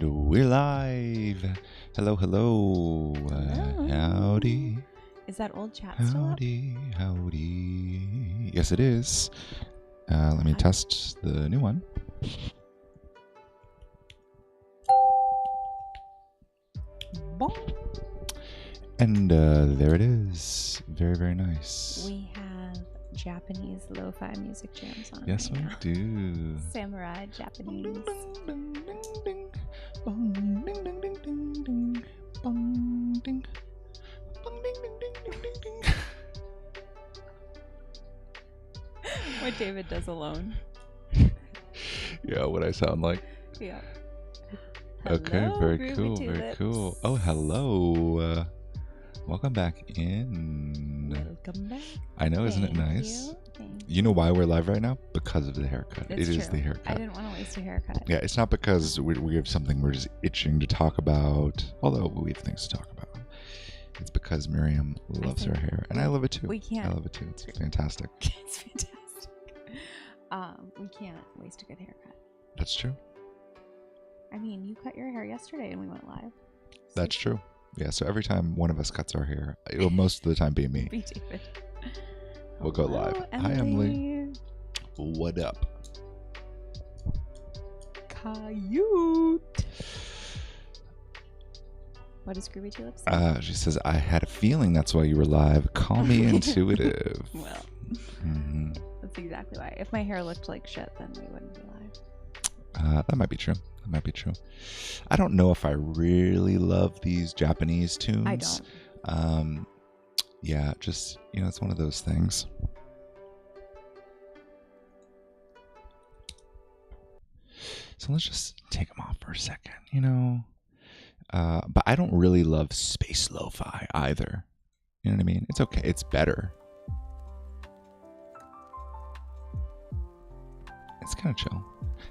We're live. Hello, hello. Howdy. Is that old chat still up? Howdy. Yes, it is. Let me test the new one. Bonk. And there it is. Very, very nice. We have Japanese lo-fi music jams on. Yes, right we now. do. Samurai Japanese. Bong, ding, ding, ding. Bong, ding, ding, ding, ding, ding. Bong, ding. Bong, ding, ding, ding, ding, ding, ding. What David does alone. Yeah, what I sound like. Yeah. Okay, Hello, very Groovy cool, very Tulips. cool. Oh, hello. Welcome back in. Welcome back. I know, isn't it Thank nice? you. Thank You know why we're live right now? Because of the haircut. It's It is true. the haircut. I didn't want to waste a haircut. Yeah, it's not because we have something we're just itching to talk about, although we have things to talk about. It's because Miriam loves her hair, and I love it too. We can't. I love it too. It's fantastic. It's fantastic. We can't waste a good haircut. That's true. I mean, you cut your hair yesterday and we went live. That's true. Yeah, so every time one of us cuts our hair, it'll most of the time be me. Be David. We'll go Hello, live. Hi, Emily. What up? Cute. What does Groovy Tulips say? She says, I had a feeling that's why you were live. Call me intuitive. Well, Mm-hmm. that's exactly why. If my hair looked like shit, then we wouldn't be live. That might be true. That might be true. I don't know if I really love these Japanese tunes. I don't. Yeah, just, it's one of those things. So let's just take them off for a second, But I don't really love space lo-fi either. You know what I mean? It's okay. It's better. It's kind of chill.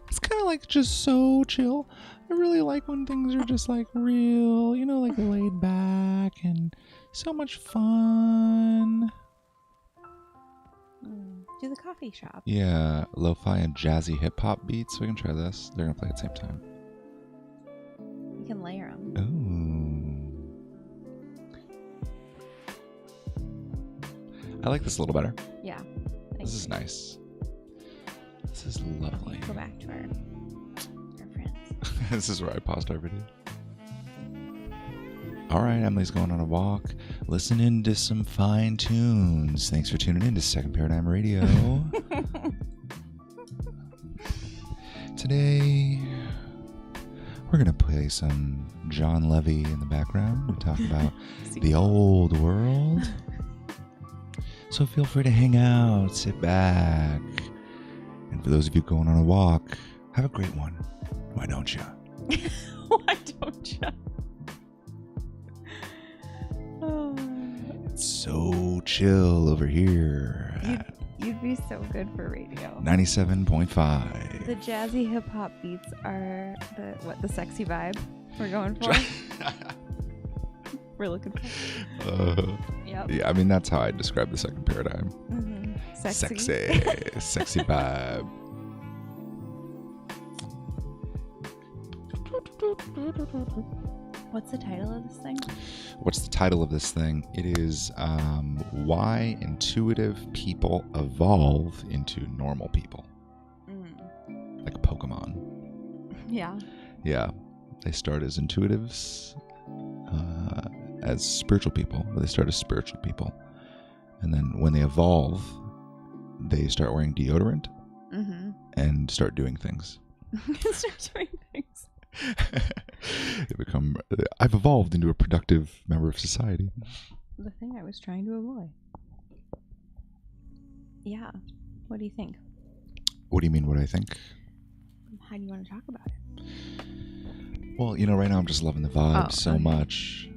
It's kind of like just so chill. I really like when things are just like real, like laid back and so much fun. Do the coffee shop. Yeah, lo-fi and jazzy hip hop beats. We can try this. They're gonna play at the same time. You can layer them. Ooh. I like this a little better. Yeah. This is nice. This is lovely. Go back to our friends. This is where I paused our video. All right, Emily's going on a walk, listening to some fine tunes. Thanks for tuning in to Second Paradigm Radio. Today, we're going to play some John Levy in the background. We talk about the old world. So feel free to hang out, sit back. And for those of you going on a walk, have a great one. Why don't you? Why don't you? Oh. It's so chill over here. You'd be so good for radio. 97.5. The jazzy hip hop beats are the sexy vibe we're going for. We're looking for. Yep. Yeah, I mean, that's how I describe the second paradigm. Mm-hmm. Sexy. Sexy vibe. What's the title of this thing? What's the title of this thing? It is Why Intuitive People Evolve into Normal People. Like a Pokemon. Yeah. Yeah. They start as intuitives, as spiritual people. They start as spiritual people. And then when they evolve, they start wearing deodorant and start doing things. Start doing things. I've evolved into a productive member of society. The thing I was trying to avoid. Yeah. What do you think? What do you mean, what I think? How do you want to talk about it? Well, right now I'm just loving the vibe so much.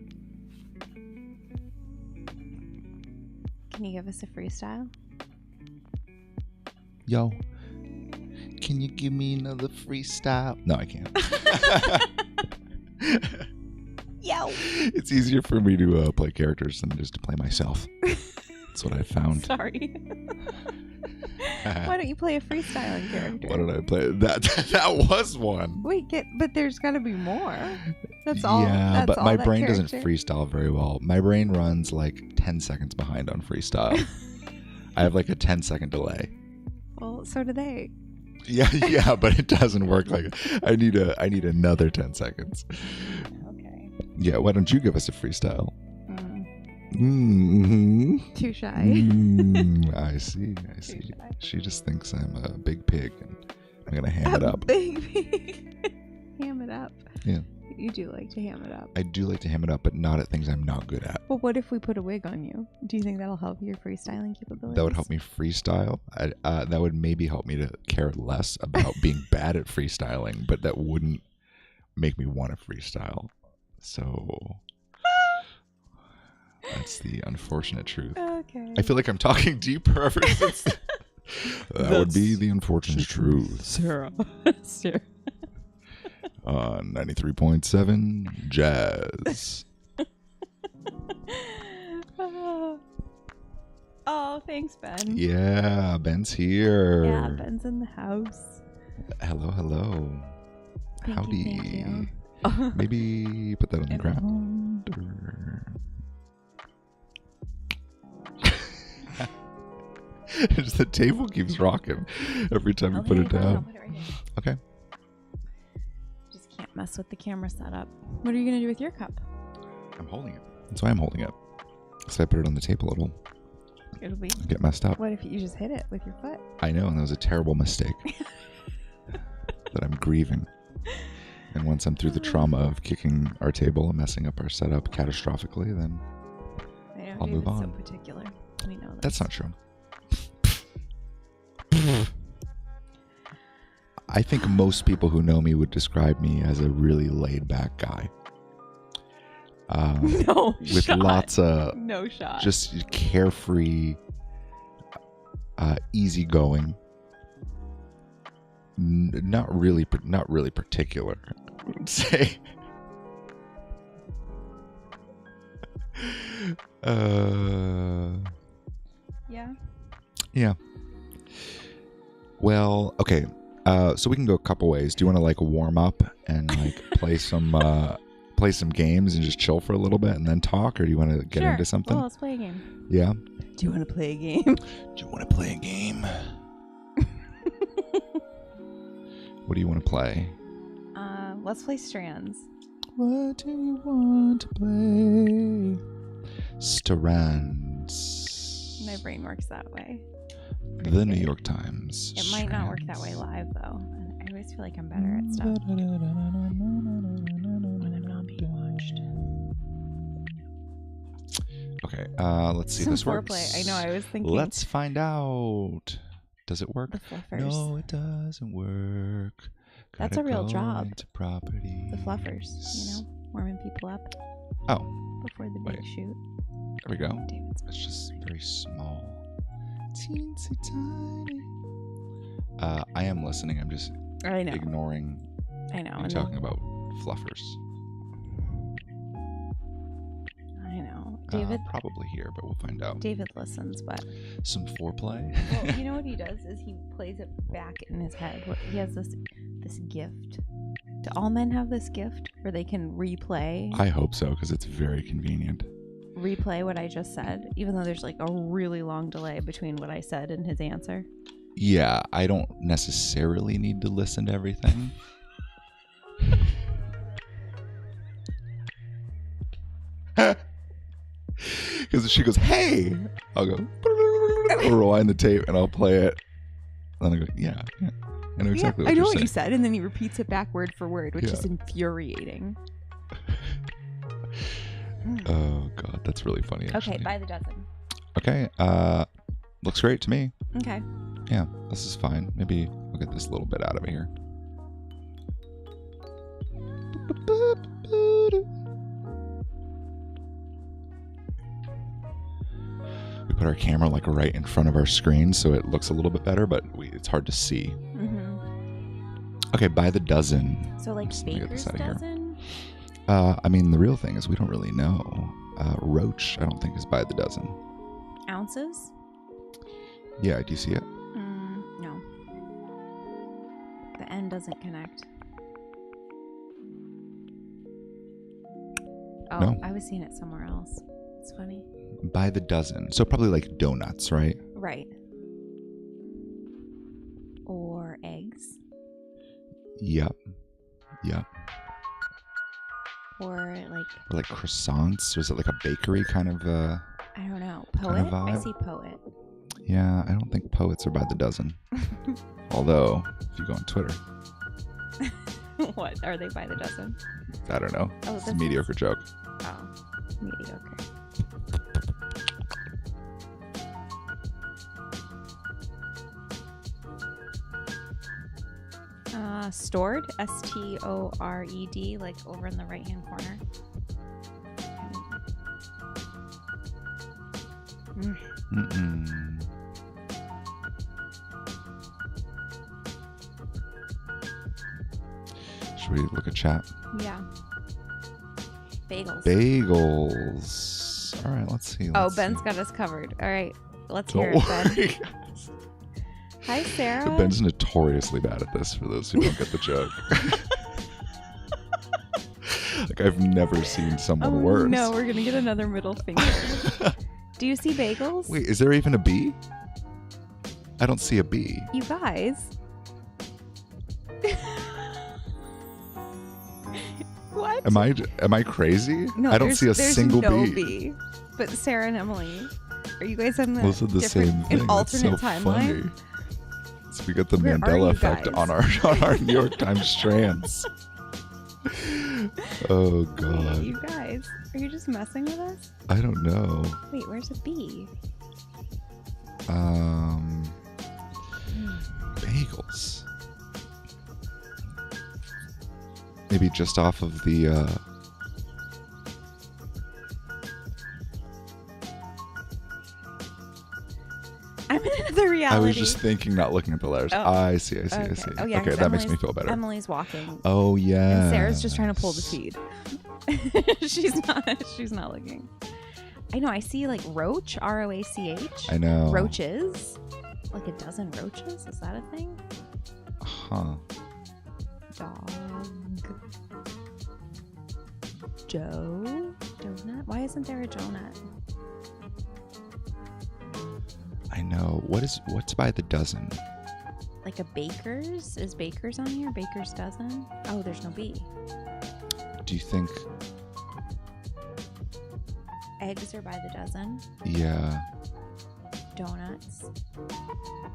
Can you give us a freestyle? Yo, can you give me another freestyle? No, I can't. Yo. It's easier for me to play characters than just to play myself. That's what I found. Sorry. Why don't you play a freestyling character? Why did I play that was one. Wait, but there's got to be more. That's all. Yeah, that's but all my that brain character. doesn't freestyle very well. My brain runs like 10 seconds behind on freestyle. I have like a 10-second delay. Well, so do they. Yeah, but it doesn't work like I need another 10 seconds. Okay. Yeah, why don't you give us a freestyle? Too shy. I see. Too shy. She just thinks I'm a big pig and I'm gonna ham it up. Big pig. Ham it up. Yeah. You do like to ham it up. I do like to ham it up, but not at things I'm not good at. Well, what if we put a wig on you? Do you think that'll help your freestyling capabilities? That would help me freestyle. That would maybe help me to care less about being bad at freestyling, but that wouldn't make me want to freestyle. So that's the unfortunate truth. Okay. I feel like I'm talking deeper ever since. That would be the unfortunate truth. Sarah. 93.7 Jazz. Oh, thanks, Ben. Yeah, Ben's here. Yeah, Ben's in the house. Hello. Howdy. Thank you. Maybe put that on the ground. Or... Just the table keeps rocking every time you put it down. I'll put it right here. Okay. Just can't mess with the camera setup. What are you going to do with your cup? I'm holding it. That's why I'm holding it. Because I put it on the table, it'll get messed up. What if you just hit it with your foot? I know, and that was a terrible mistake that I'm grieving. And once I'm through the trauma of kicking our table and messing up our setup catastrophically, then I'll move on. So particular. We know That's not true. I think most people who know me would describe me as a really laid-back guy. No with shot. Lots of no shot. Just carefree, easygoing. Not really particular, I would say. Yeah. Well, okay. So we can go a couple ways. Do you want to like warm up and like play some games and just chill for a little bit and then talk, or do you want to get into something? Well, let's play a game. Yeah. Do you want to play a game? Do you want to play a game? What do you want to play? Let's play Strands. What do you want to play? Strands. My brain works that way. The New York Times. It might not work that way live, though. I always feel like I'm better at stuff when I'm not being watched. Okay, let's see if this works. Foreplay. I know, I was thinking. Let's find out. Does it work? The fluffers. No, it doesn't work. That's a real job. Into property. The fluffers, warming people up. Oh. Before the big shoot. There we go. David's it's just very small. Teensy tiny. I am listening. I'm just ignoring. I know. You talking about fluffers. I know. David probably here, but we'll find out. David listens, but some foreplay. Well, you know what he does is he plays it back in his head. He has this gift. Do all men have this gift where they can replay? I hope so, because it's very convenient. Replay what I just said, even though there's like a really long delay between what I said and his answer. Yeah, I don't necessarily need to listen to everything. Because if she goes, hey, I'll go, I'll rewind the tape and I'll play it. And I go, yeah. I know exactly what you're saying. I know what you said, and then he repeats it back word for word, which is infuriating. Oh, God, that's really funny, actually. Okay, by the dozen. Okay, looks great to me. Okay. Yeah, this is fine. Maybe we'll get this little bit out of here. We put our camera like right in front of our screen so it looks a little bit better, but it's hard to see. Mm-hmm. Okay, by the dozen. So like baker's dozen? I mean, the real thing is we don't really know. Roach, I don't think, is by the dozen. bounces? Yeah, do you see it? No. The end doesn't connect. Oh, No. I was seeing it somewhere else. It's funny. By the dozen. So probably like donuts, right? Right. Or eggs. Yep. Or Or like croissants. Or is it like a bakery kind of I don't know. Poet? kind of I vibe? see poet. Yeah, I don't think poets are by the dozen. Although, if you go on Twitter, What? Are they by the dozen? I don't know. Oh, It's a mediocre joke. Oh, mediocre. Stored, S-T-O-R-E-D, like over in the right-hand corner. Mm-mm. Should we look at chat? Yeah. Bagels. Bagels. All right, let's see. Ben's got us covered. All right, let's hear Don't it, worry. Ben. Hi, Sarah. Ben's notoriously bad at this, for those who don't get the joke. Like, I've never seen someone worse. No, we're going to get another middle finger. Do you see bagels? Wait, is there even a B? I don't see a B. You guys. What? Am I crazy? No, I don't see a single no B. B. But Sarah and Emily, are you guys on the Those are the same thing. an That's alternate so timeline? funny. So we got the Where are Mandela you effect guys? on our New York Times strands. Oh God. You guys, are you just messing with us? I don't know. Wait, where's a B? Bagels. Maybe just off of the I'm in another reality. I was just thinking, not looking at the letters. Oh. I see. Okay. Oh, yeah, Okay, 'cause that makes me feel better. Emily's walking. Oh yeah. And Sarah's just trying to pull the feed. She's not looking. I know, I see like roach, R-O-A-C-H. I know. Roaches. Like a dozen roaches? Is that a thing? Huh. Dog. Joe? Donut? Why isn't there a donut? I know. What's by the dozen? Like a Baker's? Is Baker's on here? Baker's dozen? Oh, there's no B. Do you think? Eggs are by the dozen. Yeah. Donuts.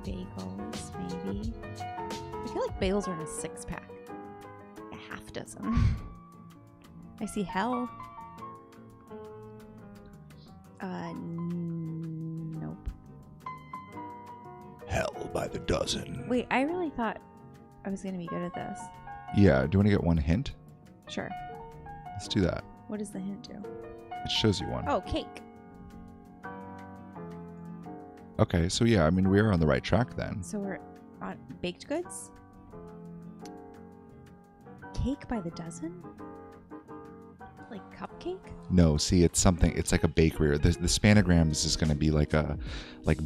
Bagels, maybe. I feel like bagels are in a 6-pack. A half dozen. I see hell. Nope. Hell by the dozen. Wait, I really thought I was going to be good at this. Yeah. Do you want to get one hint? Sure. Let's do that. What does the hint do? It shows you one. Oh, cake. Okay. So yeah, I mean, we're on the right track then. So we're on baked goods? Cake by the dozen? Like cupcake? No, see, it's something. It's like a bakery. Or the spanagrams is going to be like a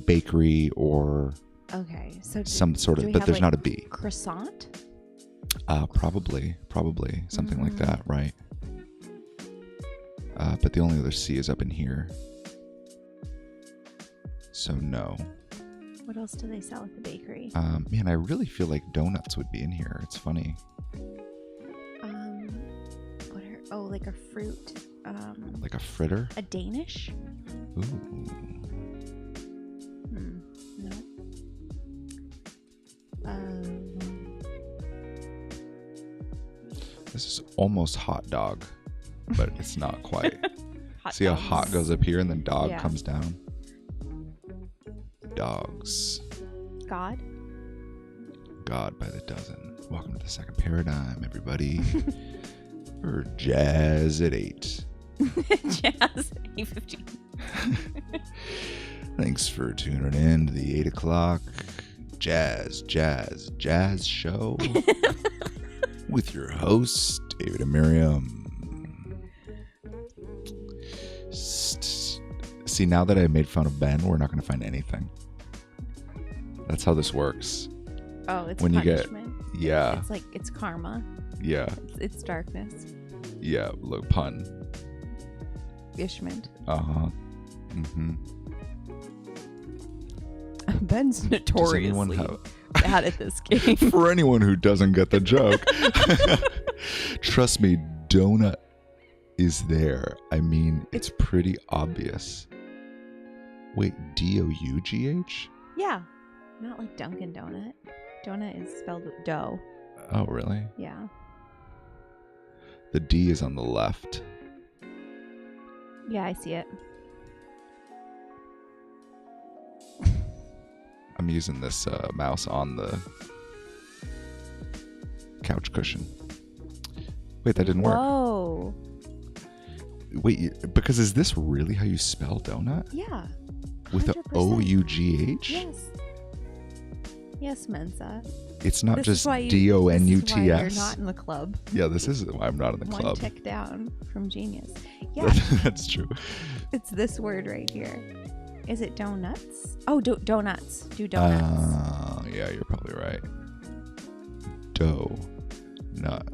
bakery or Okay, so some sort do of. we But have, there's like, not a B. croissant? Probably something like that, right? But the only other C is up in here. So no. What else do they sell at the bakery? Man, I really feel like donuts would be in here. It's funny. What are like a fruit? Like a fritter? A Danish? Ooh. No. This is almost hot dog, but it's not quite. Hot See how dogs. hot goes up here and then dog Yeah. comes down? Dogs. God? God by the dozen. Welcome to the second paradigm, everybody. For Jazz at 8. Jazz 8:15. Thanks for tuning in to the 8 o'clock Jazz show with your hosts, David and Miriam. See, now that I made fun of Ben, we're not going to find anything. That's how this works. Oh, it's when punishment. You get, yeah. It's like, it's karma. Yeah. It's darkness. Yeah, look, pun. Ishment. Uh-huh. Mm-hmm. Ben's notoriously bad at this game. For anyone who doesn't get the joke, trust me, donut is there. I mean, it's pretty obvious. Wait, D-O-U-G-H? Yeah. Not like Dunkin' Donut. Donut is spelled with dough. Oh, really? Yeah. The D is on the left. Yeah, I see it. I'm using this mouse on the couch cushion. Wait, that didn't work. Whoa. Wait, because is this really how you spell donut? Yeah. 100%. With the O-U-G-H? Yes. Yes, Mensa. It's not this just D-O-N-U-T-S. You're not in the club. Yeah, this is why I'm not in the club. One tick down from genius. Yeah. That's true. It's this word right here. Is it donuts? Oh, donuts. Do donuts. Yeah, you're probably right. Dough. Nut.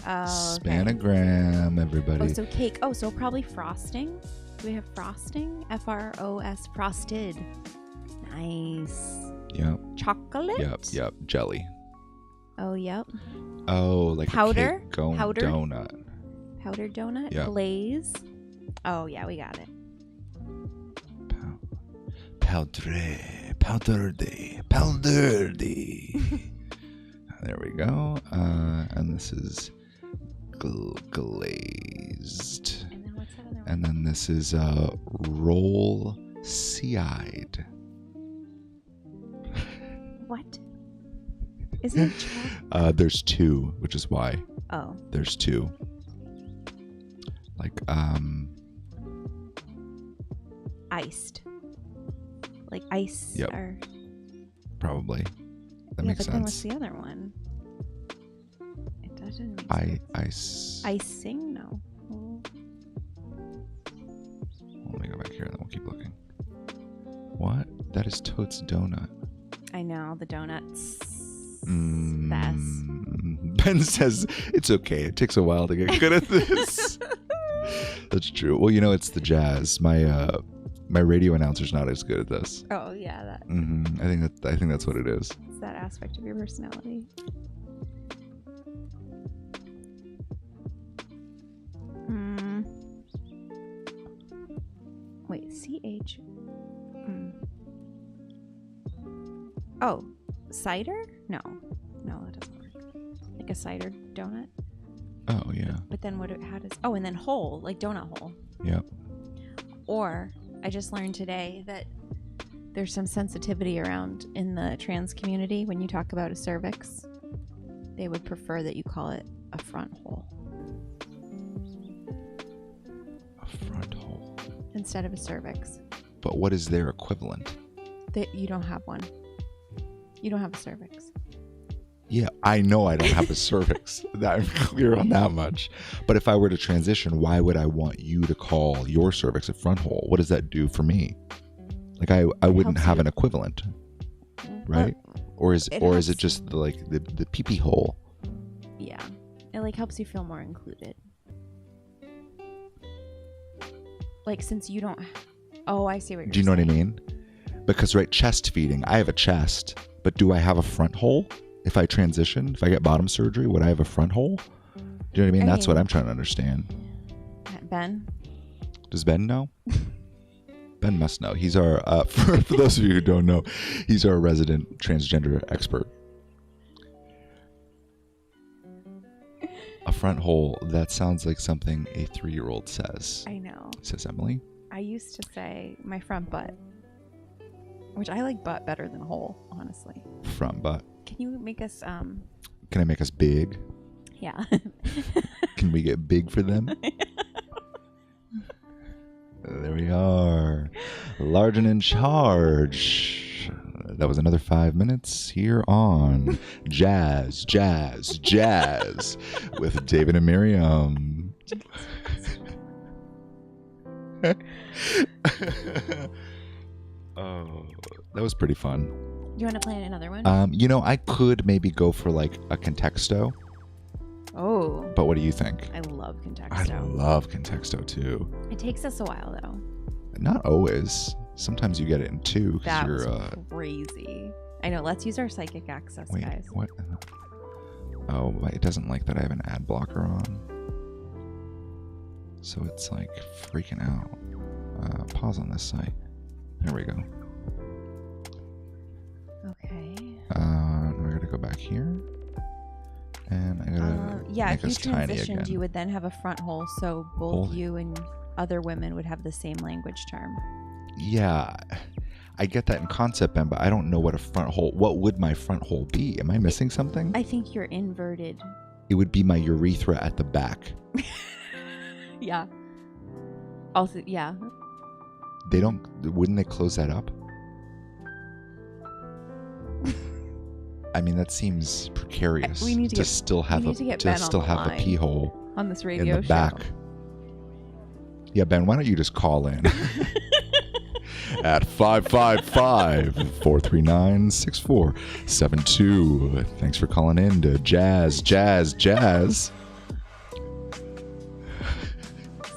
Oh, okay. Spanagram, everybody. Oh, so cake. Oh, so probably frosting. Do we have frosting? F-R-O-S, frosted. Nice. Yep. Chocolate? Yep. Jelly. Oh, yep. Oh, like powder? A cake powdered donut. Powdered donut? Yep. Glaze? Oh, yeah, we got it. Powdered. There we go. And this is glazed. And then what's that other one? And then this is roll sea-eyed. What? Isn't it chocolate? There's two, which is why. Oh. There's two. Like, iced. Like ice. Yep. Or... Probably. That makes but then sense. what's the other one? It doesn't make sense. Ice. Icing? No. Let me go back here and then we'll keep looking. What? That is Toad's donut. I know, the donuts. Ben says it's okay. It takes a while to get good at this. That's true. Well, you know, it's the jazz. My radio announcer's not as good at this. Oh yeah, that. Mm-hmm. I think that's what it is. It's that aspect of your personality. Wait, CH. Oh, cider? No, that doesn't work. Like a cider donut. Oh yeah. But then how does? Oh, and then hole, like donut hole. Yep. Or I just learned today that there's some sensitivity around in the trans community when you talk about a cervix. They would prefer that you call it a front hole. A front hole. Instead of a cervix. But what is their equivalent? You don't have one. You don't have a cervix. Yeah, I know I don't have a cervix. I'm clear on that much. But if I were to transition, why would I want you to call your cervix a front hole? What does that do for me? Like I wouldn't have an equivalent, right? Or is it just the pee-pee hole? Yeah, it like helps you feel more included. Like since you don't. Oh, I see what you're saying. Do you know what I mean? Because chest feeding, I have a chest, but do I have a front hole? If I transition, if I get bottom surgery, would I have a front hole? Do you know what I mean? That's what I'm trying to understand. Ben? Does Ben know? Ben must know. He's our, for those of you who don't know, he's our resident transgender expert. A front hole, that sounds like something a 3-year-old says. I know. Says Emily. I used to say my front butt, which I like butt better than hole, honestly. Front butt. Can you make us, Can I make us big? Yeah. Can we get big for them? There we are. Large and in charge. That was another 5 minutes here on Jazz with David and Miriam. Oh, that was pretty fun. Do you want to plan another one? I could maybe go for like a contexto. Oh. But what do you think? I love contexto. I love contexto too. It takes us a while though. Not always. Sometimes you get it in 2 because you're crazy. I know. Let's use our psychic access, wait, guys. What? Oh, it doesn't like that I have an ad blocker on. So it's like freaking out. Pause on this site. There we go. Okay. We're gonna go back here. And I gotta make us tiny again. If you transitioned, you would then have a front hole, so both you and other women would have the same language term. Yeah, I get that in concept, Ben, but I don't know what a front hole. What would my front hole be? Am I missing something? I think you're inverted. It would be my urethra at the back. Yeah. Also, yeah. Wouldn't they close that up? I mean, that seems precarious. We need to still have a pee hole on this radio in the back. Yeah, Ben, why don't you just call in at 555-439-6472. Thanks for calling in to Jazz.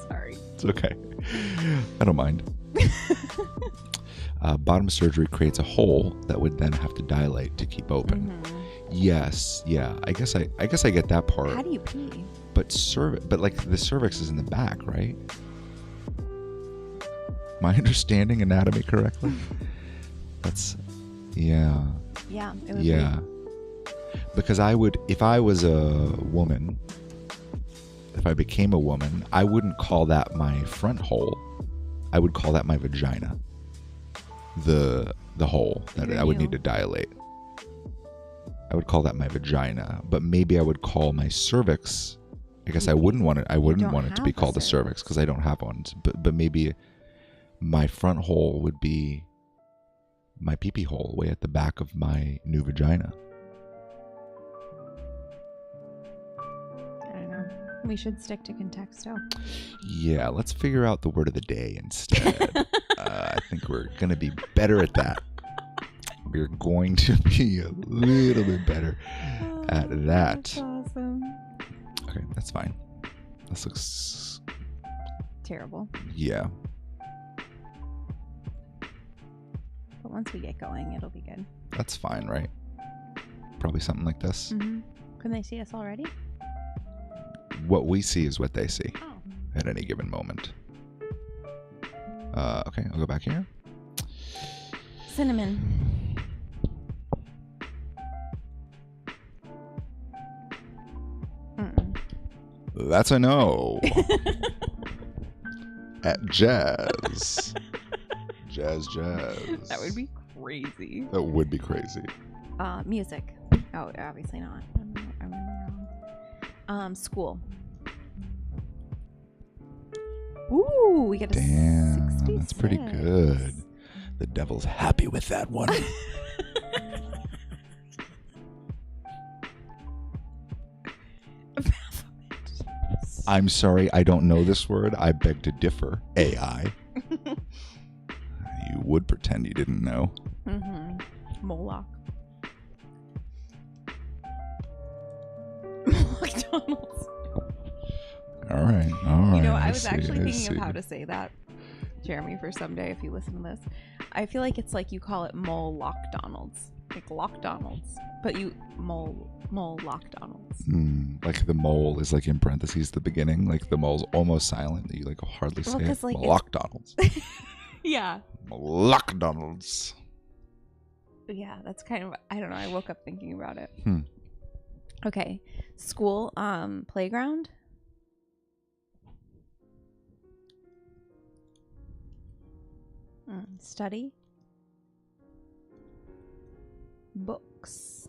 Sorry. It's okay. I don't mind. Bottom surgery creates a hole that would then have to dilate to keep open. Mm-hmm. Yes, yeah. I guess I get that part. How do you pee? But like the cervix is in the back, right? Am I understanding anatomy correctly? That's yeah. Yeah. It would be. Because if I was a woman, if I became a woman, I wouldn't call that my front hole. I would call that my vagina. The hole that I would need to dilate. I would call that my vagina, but maybe I would call my cervix. I guess I wouldn't want it. I wouldn't want it to be called a cervix because I don't have one. But maybe my front hole would be my pee-pee hole way at the back of my new vagina. I don't know. We should stick to contexto. Yeah, let's figure out the word of the day instead. I think we're going to be better at that. We're going to be a little bit better at that. That's awesome. Okay, that's fine. This looks terrible. Yeah. But once we get going, it'll be good. That's fine, right? Probably something like this. Mm-hmm. Can they see us already? What we see is what they see Oh. at any given moment. Okay, I'll go back here. Cinnamon. That's a no. At Jazz. Jazz. That would be crazy. That would be crazy. Music. Oh, obviously not. I'm wrong. School. Ooh, we get a 66. That's pretty good. The devil's happy with that one. I'm sorry, I don't know this word. I beg to differ. AI. You would pretend you didn't know. Mm-hmm. Moloch. McDonald's. All right. You know, I was actually thinking of how to say that, Jeremy, for someday if you listen to this. I feel like it's like you call it Moloch-Donald's. Like Lock-Donald's. But you Moloch-Donald's. Like the mole is like in parentheses the beginning. Like the mole's almost silent. That you like hardly say it. Like Moloch-Donald's. Yeah. Moloch-Donald's. Yeah, that's kind of, I don't know. I woke up thinking about it. Okay. School, playground. Study. Books.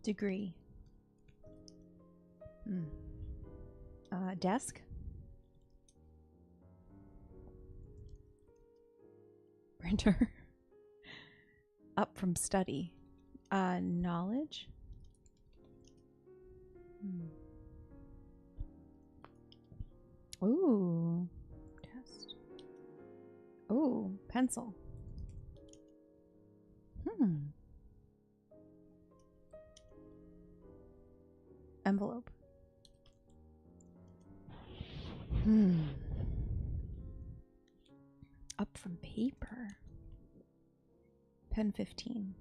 Degree. Desk. Printer. Up from study. Knowledge. Ooh. pencil. Envelope. Up from paper. Pen 15.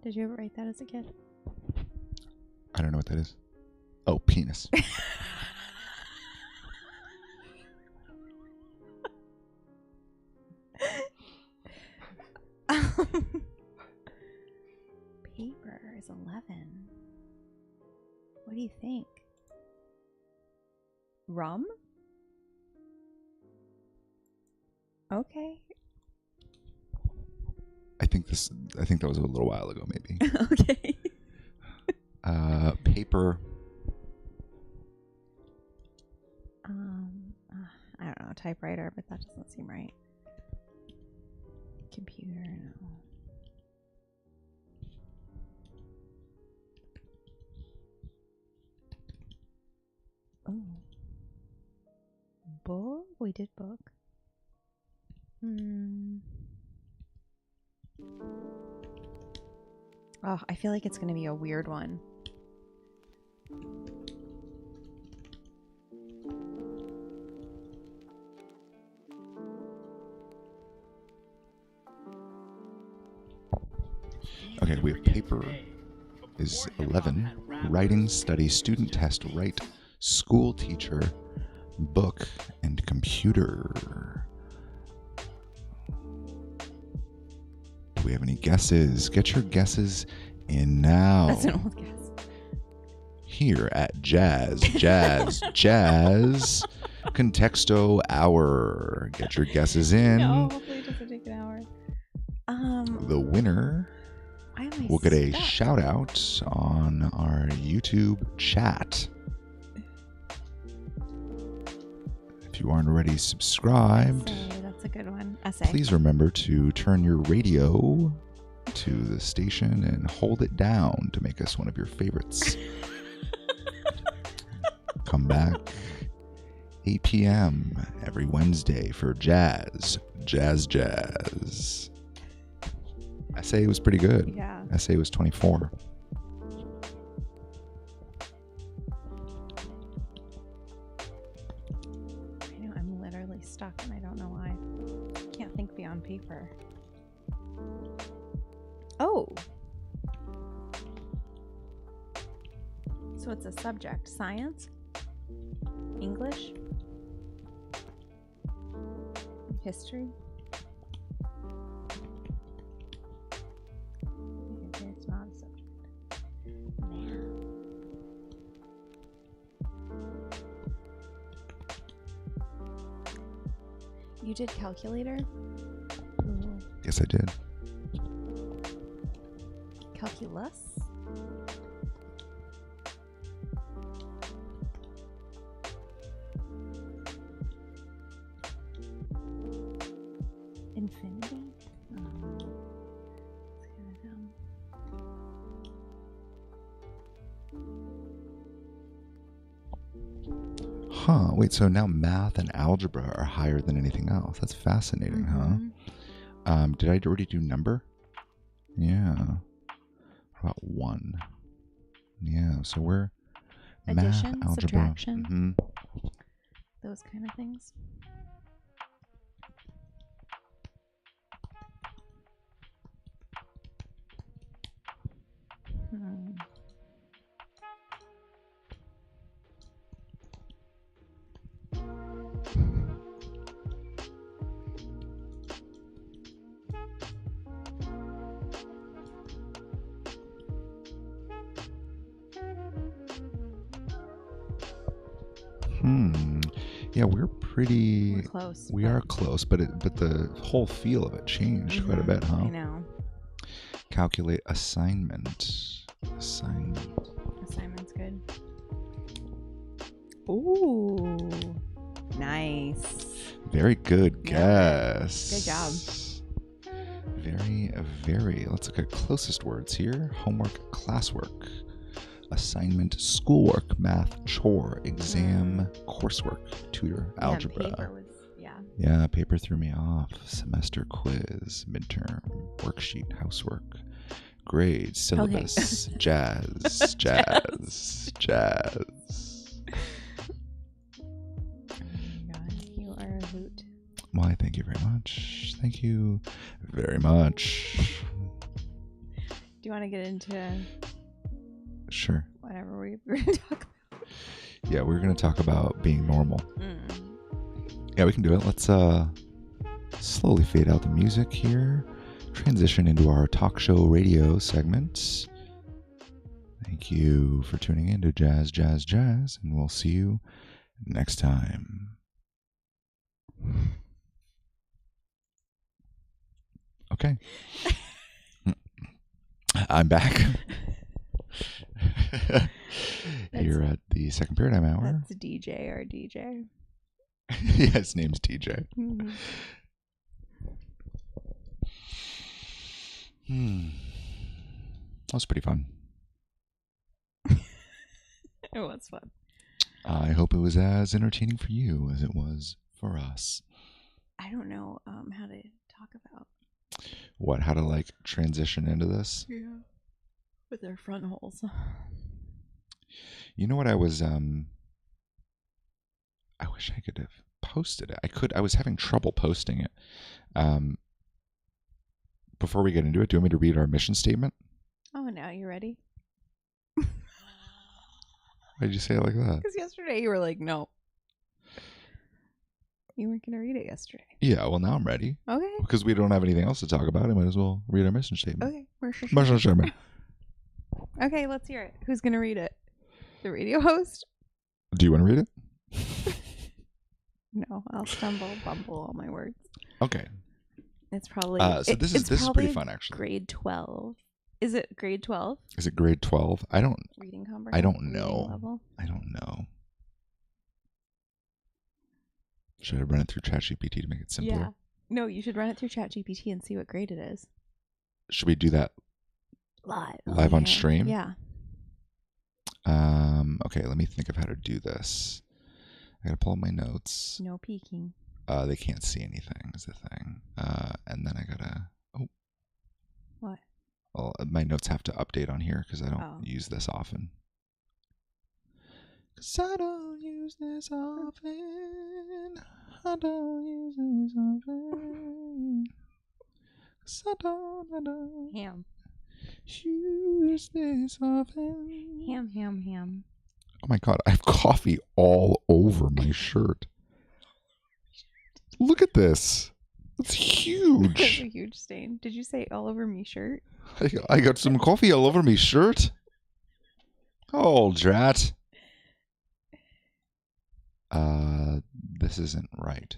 Did you ever write that as a kid? I don't know what that is. Oh, penis. Paper is 11. What do you think? Rum? Okay. I think that was a little while ago, maybe. Okay. Paper. I don't know, typewriter, but that doesn't seem right. Computer, no. Oh. Book? We did book. Oh, I feel like it's going to be a weird one. Okay, we have paper is 11. Writing, study, student test, write, school teacher, book, and computer. Do we have any guesses? Get your guesses in now. That's an old guess. Here at Jazz Contexto Hour. Get your guesses in. No, hopefully it doesn't take an hour. The winner will get a shout out on our YouTube chat. If you aren't already subscribed, that's a good one. Please remember to turn your radio to the station and hold it down to make us one of your favorites. Come back 8 p.m. every Wednesday for Jazz. Essay was pretty good. Yeah. Essay was 24. I know, I'm literally stuck and I don't know why. Can't think beyond paper. Oh! So it's a subject. Science? English? History? It's not a subject. Man. You did calculator? Ooh. Yes, I did. Calculus? Infinity? It's kind of dumb. Huh. Wait, so now math and algebra are higher than anything else. That's fascinating, huh? Did I already do number? Yeah. What about 1? Yeah, so we're Addition, math, algebra. subtraction, those kind of things. Yeah, we're pretty close. We are close, but the whole feel of it changed quite a bit, huh? I know. Calculate assignment. Assignment's good. Ooh. Nice. Very good guess. Good job. Very. Let's look at closest words here. Homework, classwork, assignment, schoolwork, math, chore, exam, coursework, tutor, algebra. Paper was, Yeah, paper threw me off. Semester quiz, midterm, worksheet, housework, grades, syllabus, Okay. jazz, jazz, jazz. Oh my God, you are a hoot. Why, thank you very much. Thank you very much. Do you want to get into Sure. whatever we're going to talk about? Yeah, we're going to talk about being normal. Mm. Yeah, we can do it. Let's slowly fade out the music here. Transition into our talk show radio segment. Thank you for tuning in to Jazz, Jazz, Jazz, and we'll see you next time. Okay. I'm back. You're at the second paradigm hour. That's DJ, our DJ. Yeah, his name's DJ. Mm-hmm. That was pretty fun. It was fun. I hope it was as entertaining for you as it was for us. I don't know how to talk about. What? How to like transition into this? Yeah. With their front holes. You know what I was I wish I could have posted it. I was having trouble posting it. Before we get into it, do you want me to read our mission statement? Oh, now you ready? Why did you say it like that? Because yesterday you were like, no. You weren't going to read it yesterday. Yeah, well now I'm ready. Okay. Because we don't have anything else to talk about, I might as well read our mission statement. Okay. Mission statement. Okay, let's hear it. Who's going to read it? The radio host? Do you want to read it? No, I'll stumble, bumble all my words. Okay. It's probably... this is pretty fun, actually. Grade 12. Is it grade 12? Is it grade 12? Reading comprehension? I don't know. Level? I don't know. Should I run it through ChatGPT to make it simpler? Yeah. No, you should run it through ChatGPT and see what grade it is. Should we do that live on stream? Yeah. Okay, let me think of how to do this. I gotta pull up my notes. No peeking. They can't see anything is the thing. And then I gotta... Oh. What? Well, my notes have to update on here because I don't use this often. Because I don't use this often. I don't use this often. Because I don't Ham. use this often. Ham. Oh my God, I have coffee all over my shirt. Look at this. It's huge. That's a huge stain. Did you say all over me shirt? I got some coffee all over me shirt. Oh, drat. This isn't right.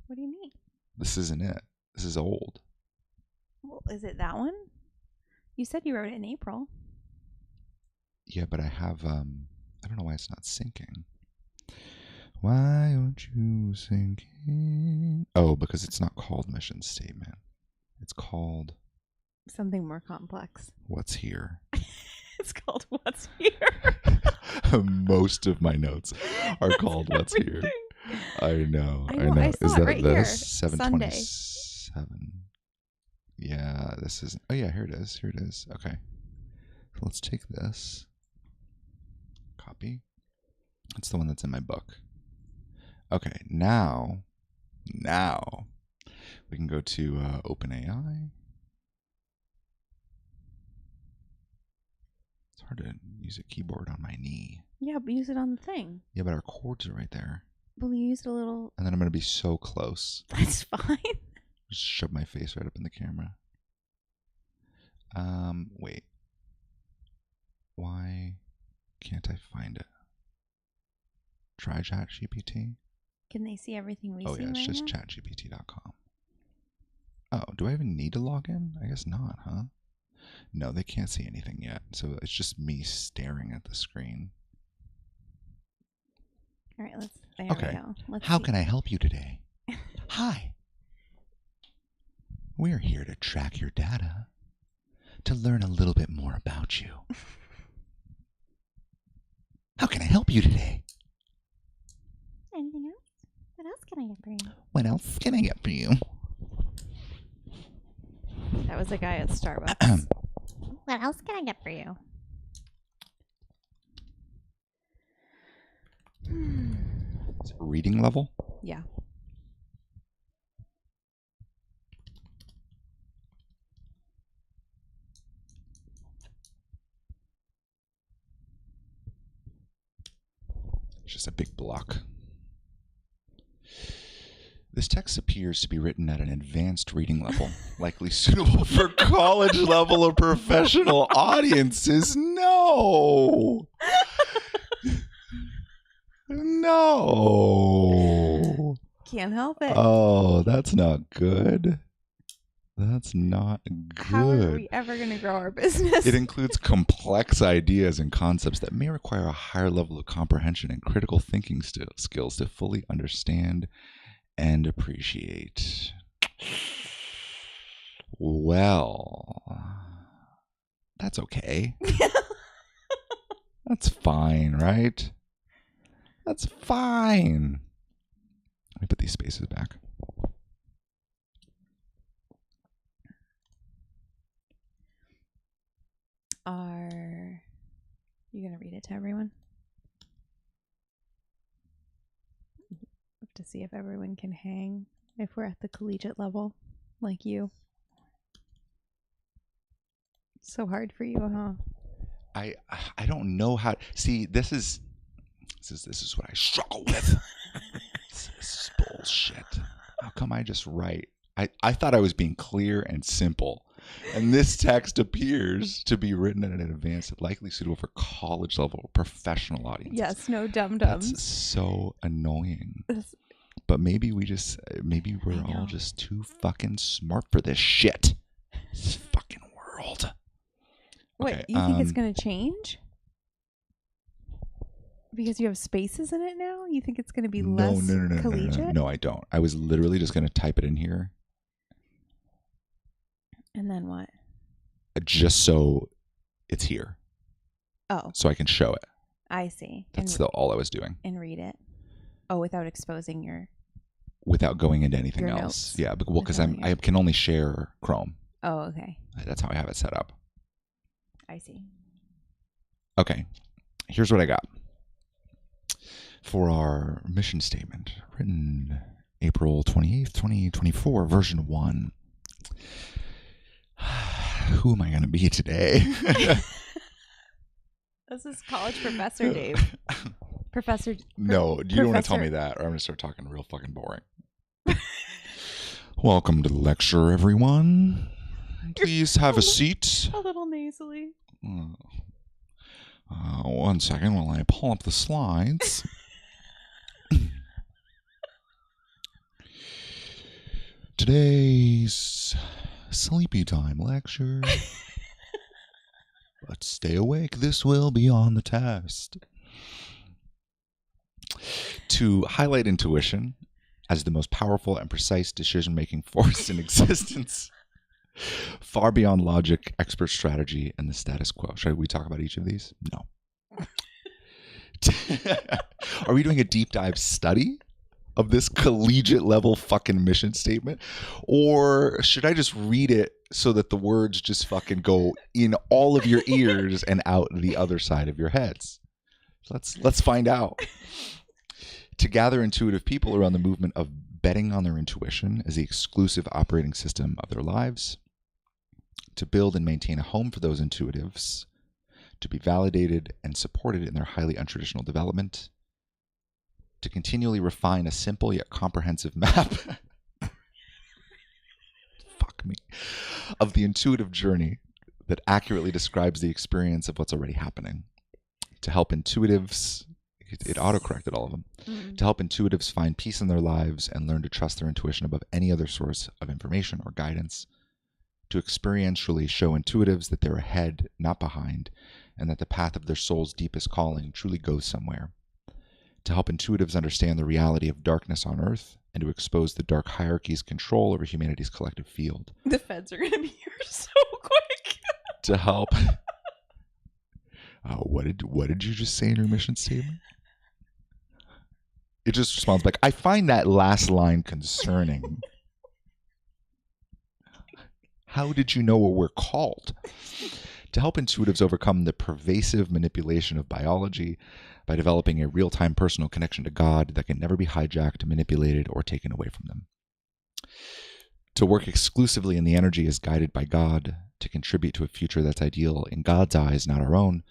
What do you mean? This isn't it. This is old. Well, is it that one? You said you wrote it in April. Yeah, but I have, I don't know why it's not syncing. Why aren't you syncing? Oh, because it's not called mission statement. It's called... Something more complex. What's here? It's called What's Here. Most of my notes are called What's Here. I know. I saw Is it that right this? here. 727. Yeah, this is... Oh, yeah, here it is. Here it is. Okay. So let's take this. Copy. It's the one that's in my book. Okay, now we can go to OpenAI. It's hard to use a keyboard on my knee. Yeah, but use it on the thing. Yeah, but our chords are right there. Well, you used a little... And then I'm going to be so close. That's fine. Just shove my face right up in the camera. Wait. Why can't I find it? Try ChatGPT. Can they see everything we see Oh yeah, it's right just now? chatgpt.com. Oh, do I even need to log in? I guess not, huh? No, they can't see anything yet. So it's just me staring at the screen. All right, there we go. How can I help you today? Hi. We're here to track your data, to learn a little bit more about you. How can I help you today? Anything else? What else can I get for you? What else can I get for you? That was a guy at Starbucks. What else can I get for you? Is it reading level? Yeah. It's just a big block. This text appears to be written at an advanced reading level, likely suitable for college level or professional audiences. No. No. Can't help it. Oh, that's not good. That's not good. How are we ever going to grow our business? It includes complex ideas and concepts that may require a higher level of comprehension and critical thinking skills to fully understand and appreciate. Well, that's okay. That's fine, right? That's fine. Let me put these spaces back. Are you going to read it to everyone? To see if everyone can hang, if we're at the collegiate level, like you. It's so hard for you, huh? I don't know how. See, this is what I struggle with. This is bullshit. How come I just write? I thought I was being clear and simple, and this text appears to be written at an advanced, likely suitable for college level professional audiences. Yes, no dum-dums. That's so annoying. But maybe we're all just too fucking smart for this shit. This fucking world. What, Okay, you think it's going to change? Because you have spaces in it now? You think it's going to be less collegiate? No, I don't. I was literally just going to type it in here. And then what? Just so it's here. Oh. So I can show it. I see. That's all I was doing. And read it. Oh, without exposing your... Without going into anything else. Notes. Yeah, because I can only share Chrome. Oh, okay. That's how I have it set up. I see. Okay. Here's what I got. For our mission statement, written April 28th, 2024, version 1. Who am I going to be today? This is college professor Dave. No, you don't want to tell me that, or I'm going to start talking real fucking boring. Welcome to the lecture, everyone. Please have a seat. A little nasally. One second while I pull up the slides. Today's sleepy time lecture. But stay awake, this will be on the test. To highlight intuition as the most powerful and precise decision-making force in existence, far beyond logic, expert strategy, and the status quo. Should we talk about each of these? No. Are we doing a deep dive study of this collegiate level fucking mission statement? Or should I just read it so that the words just fucking go in all of your ears and out the other side of your heads? Let's find out. To gather intuitive people around the movement of betting on their intuition as the exclusive operating system of their lives. To build and maintain a home for those intuitives. To be validated and supported in their highly untraditional development. To continually refine a simple yet comprehensive map fuck me, of the intuitive journey that accurately describes the experience of what's already happening. To help intuitives, it auto-corrected all of them, to help intuitives find peace in their lives and learn to trust their intuition above any other source of information or guidance. To experientially show intuitives that they're ahead, not behind, and that the path of their soul's deepest calling truly goes somewhere. To help intuitives understand the reality of darkness on Earth and to expose the dark hierarchy's control over humanity's collective field. The feds are going to be here so quick. To help... what did you just say in your mission statement? It just responds back, I find that last line concerning. How did you know what we're called? To help intuitives overcome the pervasive manipulation of biology by developing a real-time personal connection to God that can never be hijacked, manipulated, or taken away from them. To work exclusively in the energy as guided by God, to contribute to a future that's ideal in God's eyes, not our own,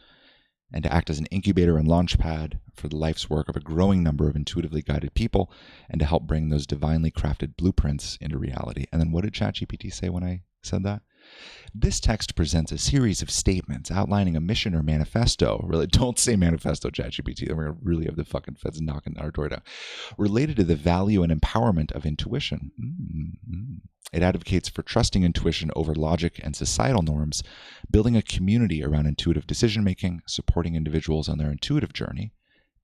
and to act as an incubator and launch pad for the life's work of a growing number of intuitively guided people, and to help bring those divinely crafted blueprints into reality. And then what did ChatGPT say when I said that? This text presents a series of statements outlining a mission or manifesto. Really, don't say manifesto, ChatGPT. We're going to really have the fucking feds knocking our door down. Related to the value and empowerment of intuition. It advocates for trusting intuition over logic and societal norms, building a community around intuitive decision-making, supporting individuals on their intuitive journey,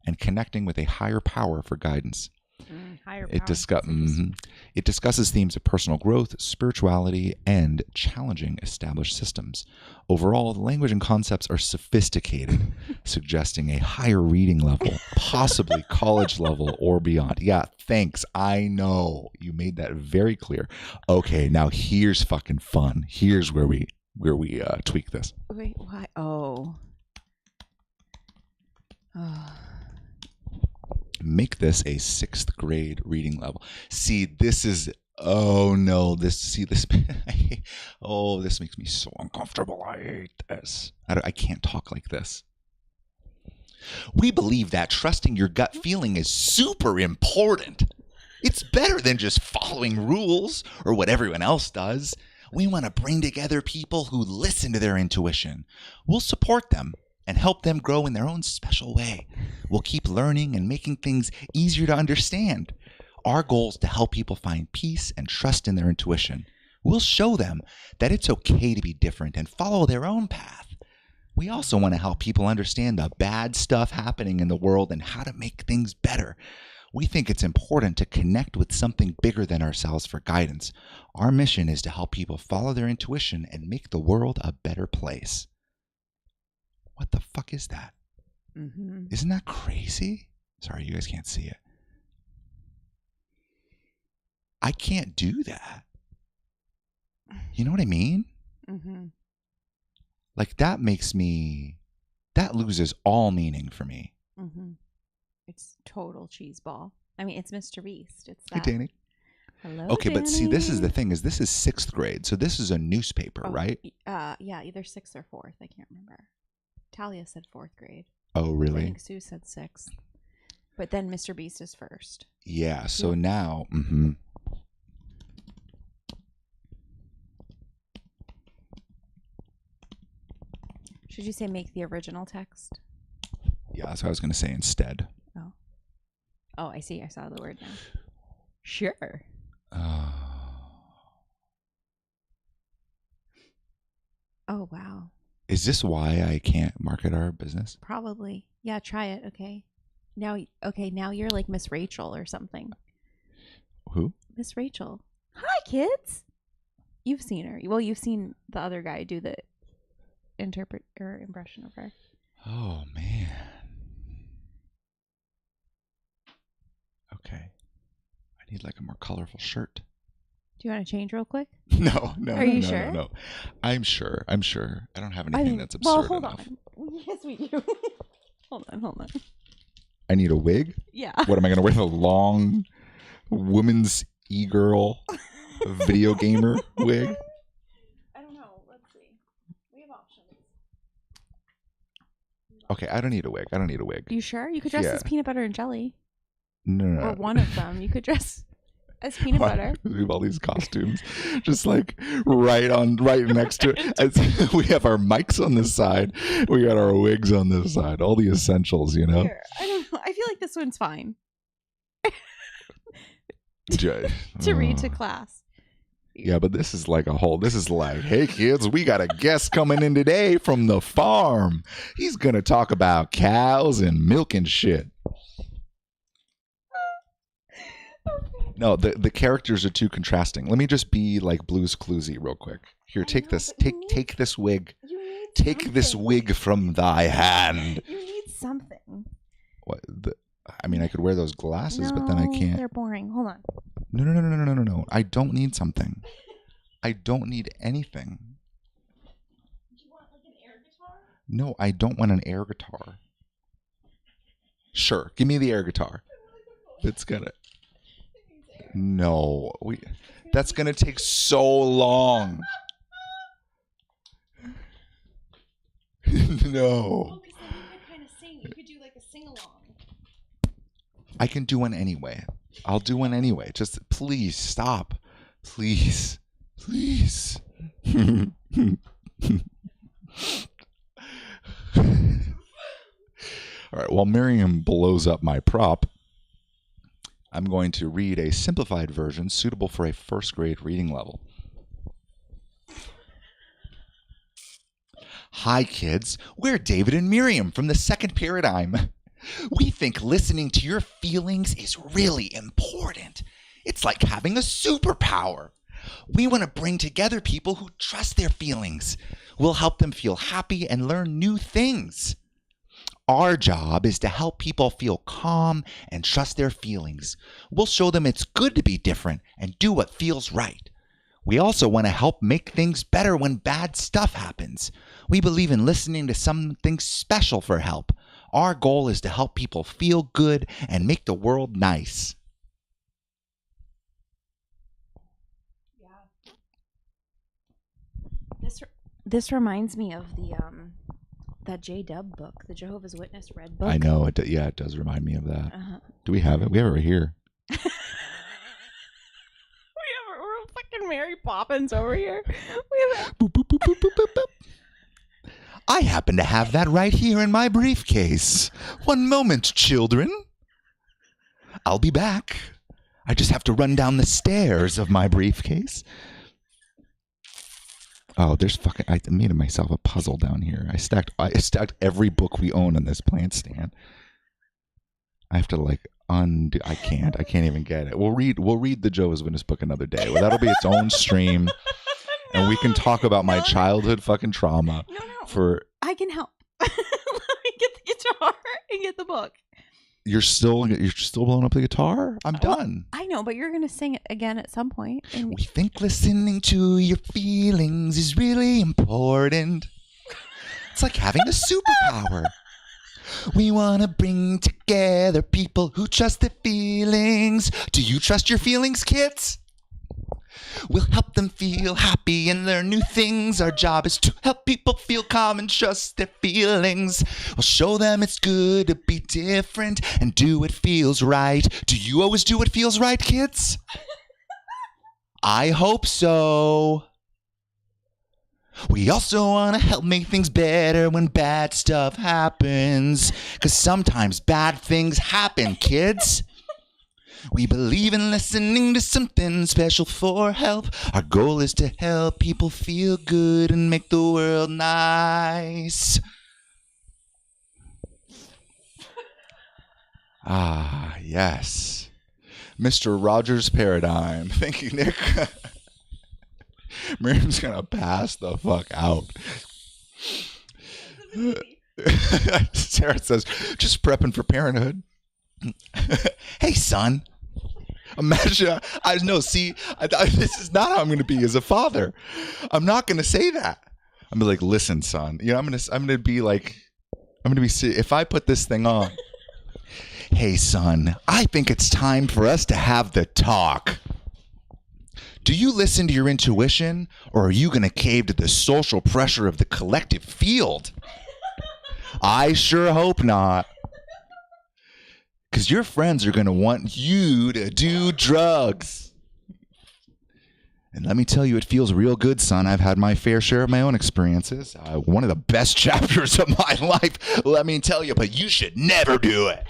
and connecting with a higher power for guidance. It discusses themes of personal growth, spirituality, and challenging established systems. Overall, the language and concepts are sophisticated, suggesting a higher reading level, possibly college level or beyond. Yeah, thanks. I know. You made that very clear. Okay, now here's fucking fun. Here's where we tweak this. Wait, why? Oh. Make this a 6th grade reading level. See, this is, oh no, this makes me so uncomfortable. I hate this. I can't talk like this. We believe that trusting your gut feeling is super important. It's better than just following rules or what everyone else does. We want to bring together people who listen to their intuition. We'll support them and help them grow in their own special way. We'll keep learning and making things easier to understand. Our goal is to help people find peace and trust in their intuition. We'll show them that it's okay to be different and follow their own path. We also want to help people understand the bad stuff happening in the world and how to make things better. We think it's important to connect with something bigger than ourselves for guidance. Our mission is to help people follow their intuition and make the world a better place. What the fuck is that? Isn't that crazy? Sorry, you guys can't see it. I can't do that. You know what I mean? Like that loses all meaning for me. It's total cheeseball. I mean, it's Mr. Beast. It's that. Hey, Danny. Hello, okay, Danny. But see, this is the thing, is this is 6th grade. So this is a newspaper, right? Yeah, either 6th or 4th. I can't remember. Talia said 4th grade. Oh, really? I think Sue said 6th. But then Mr. Beast is first. Yeah, so now... Should you say make the original text? Yeah, that's what I was going to say instead. Oh, I see. I saw the word now. Sure. Oh, wow. Is this why I can't market our business? Probably. Yeah, try it. Okay. Now you're like Miss Rachel or something. Who? Miss Rachel. Hi, kids. You've seen her. Well, you've seen the other guy do the impression of her. Oh, man. Okay. I need like a more colorful shirt. Do you want to change real quick? No. Are you sure? No. I'm sure. I don't have anything that's absurd well, hold enough. On. Yes, we do. Hold on. I need a wig? Yeah. What am I going to wear? The long woman's e-girl video gamer wig? I don't know. Let's see. We have options. Okay, I don't need a wig. You sure? You could dress as peanut butter and jelly. No. Or one of them. You could dress as peanut butter. We have all these costumes just like right next to it. We have our mics on this side. We got our wigs on this side. All the essentials, you know? Here, I don't know. I feel like this one's fine. to read to class. Yeah, but this is like, hey kids, we got a guest coming in today from the farm. He's going to talk about cows and milk and shit. No, the characters are too contrasting. Let me just be like Blue's Cluesy real quick. Here, take this. Take this wig. Take this wig from thy hand. You need something. What? I mean, I could wear those glasses, but then I can't. They're boring. Hold on. No. I don't need something. I don't need anything. Do you want like an air guitar? No, I don't want an air guitar. Sure, give me the air guitar. It's gonna. No, that's gonna take so long. No. You could kind of sing. You could do like a sing-along. I can do one anyway. I'll do one anyway. Just please stop. Please. All right, while Miriam blows up my prop, I'm going to read a simplified version suitable for a first grade reading level. Hi, kids. We're David and Miriam from the second paradigm. We think listening to your feelings is really important. It's like having a superpower. We want to bring together people who trust their feelings. We'll help them feel happy and learn new things. Our job is to help people feel calm and trust their feelings. We'll show them it's good to be different and do what feels right. We also want to help make things better when bad stuff happens. We believe in listening to something special for help. Our goal is to help people feel good and make the world nice. Yeah. This reminds me of the that J-Dub book, the Jehovah's Witness Red book. I know. It does remind me of that. Do we have it? We have it right here. We're fucking Mary Poppins over here. Boop, boop, boop, boop, boop, boop, boop. I happen to have that right here in my briefcase. One moment, children. I'll be back. I just have to run down the stairs of my briefcase. Oh, I made myself a puzzle down here. I stacked every book we own on this plant stand. I have to undo. I can't even get it. We'll read the Jehovah's Witness book another day. Well, that'll be its own stream. And we can talk about my childhood fucking trauma. No. I can help. Let me get the guitar and get the book. You're still blowing up the guitar? I'm done. I know, but you're going to sing it again at some point. And we think listening to your feelings is really important. It's like having a superpower. We want to bring together people who trust their feelings. Do you trust your feelings, kids? We'll help them feel happy and learn new things. Our job is to help people feel calm and trust their feelings. We'll show them it's good to be different and do what feels right. Do you always do what feels right, kids? I hope so. We also want to help make things better when bad stuff happens. 'Cause sometimes bad things happen, kids. We believe in listening to something special for help. Our goal is to help people feel good and make the world nice. Ah, yes. Mr. Rogers' Paradigm. Thank you, Nick. Miriam's going to pass the fuck out. Sarah says, just prepping for parenthood. Hey, son. Imagine, this is not how I'm going to be as a father. I'm not going to say that. I'm going to be like, listen, son. You know, I'm going to be if I put this thing on. Hey, son, I think it's time for us to have the talk. Do you listen to your intuition, or are you going to cave to the social pressure of the collective field? I sure hope not. Because your friends are going to want you to do drugs. And let me tell you, it feels real good, son. I've had my fair share of my own experiences. One of the best chapters of my life, let me tell you, but you should never do it.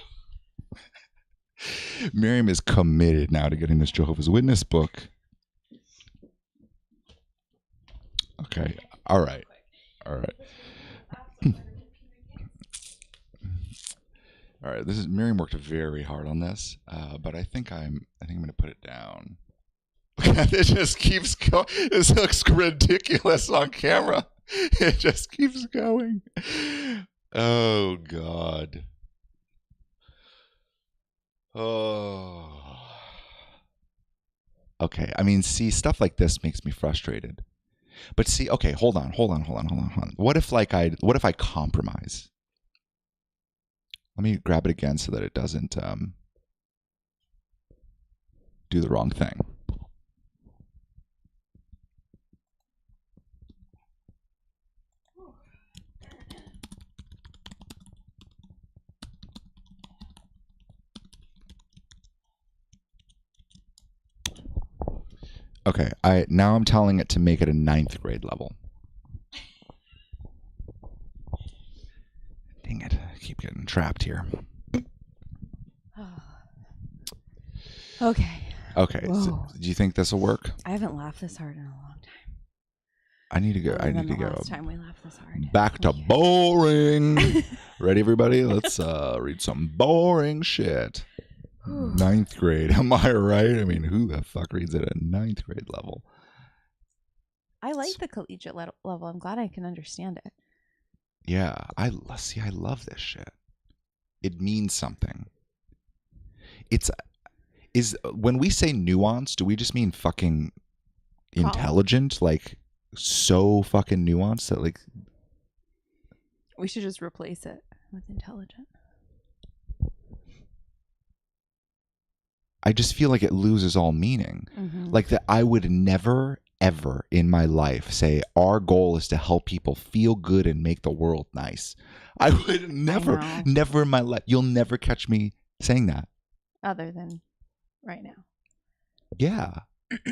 Miriam is committed now to getting this Jehovah's Witness book. Okay. All right. All right, Miriam worked very hard on this, but I think I'm going to put it down. It just keeps going. This looks ridiculous on camera. It just keeps going. Oh God. Oh. Okay. I mean, see, stuff like this makes me frustrated. But see, okay, hold on. What if I compromise? Let me grab it again so that it doesn't do the wrong thing. Okay, now I'm telling it to make it a 9th grade level. Dang it, I keep getting trapped here. Okay. Okay, so do you think this will work? I haven't laughed this hard in a long time. I need to go. Last time we laughed this hard. Back to boring. Ready, everybody? Let's read some boring shit. 9th grade. Am I right? I mean, who the fuck reads at a 9th grade level? I like the collegiate level. I'm glad I can understand it. Yeah, I love this shit. It means something. Is when we say nuance, do we just mean fucking intelligent? Like so fucking nuanced that like we should just replace it with intelligent. I just feel like it loses all meaning. Mm-hmm. Like that I would never, ever in my life say our goal is to help people feel good and make the world nice. I would never in my life. You'll never catch me saying that. Other than right now. Yeah.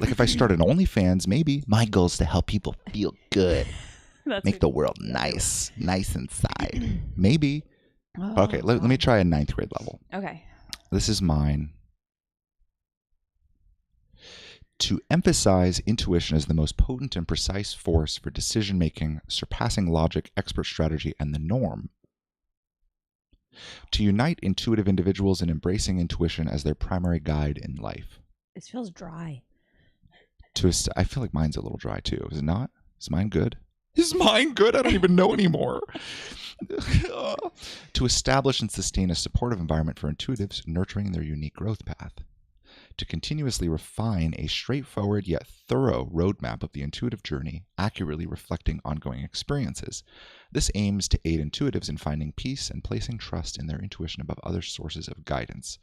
Like if I start an OnlyFans, maybe my goal is to help people feel good. Make the world nice inside. Maybe. Oh, okay, let me try a 9th grade level. Okay. This is mine. To emphasize intuition as the most potent and precise force for decision-making, surpassing logic, expert strategy, and the norm. To unite intuitive individuals in embracing intuition as their primary guide in life. This feels dry. I feel like mine's a little dry too. Is it not? Is mine good? Is mine good? I don't even know anymore. To establish and sustain a supportive environment for intuitives, nurturing their unique growth path. To continuously refine a straightforward yet thorough roadmap of the intuitive journey, accurately reflecting ongoing experiences. This aims to aid intuitives in finding peace and placing trust in their intuition above other sources of guidance.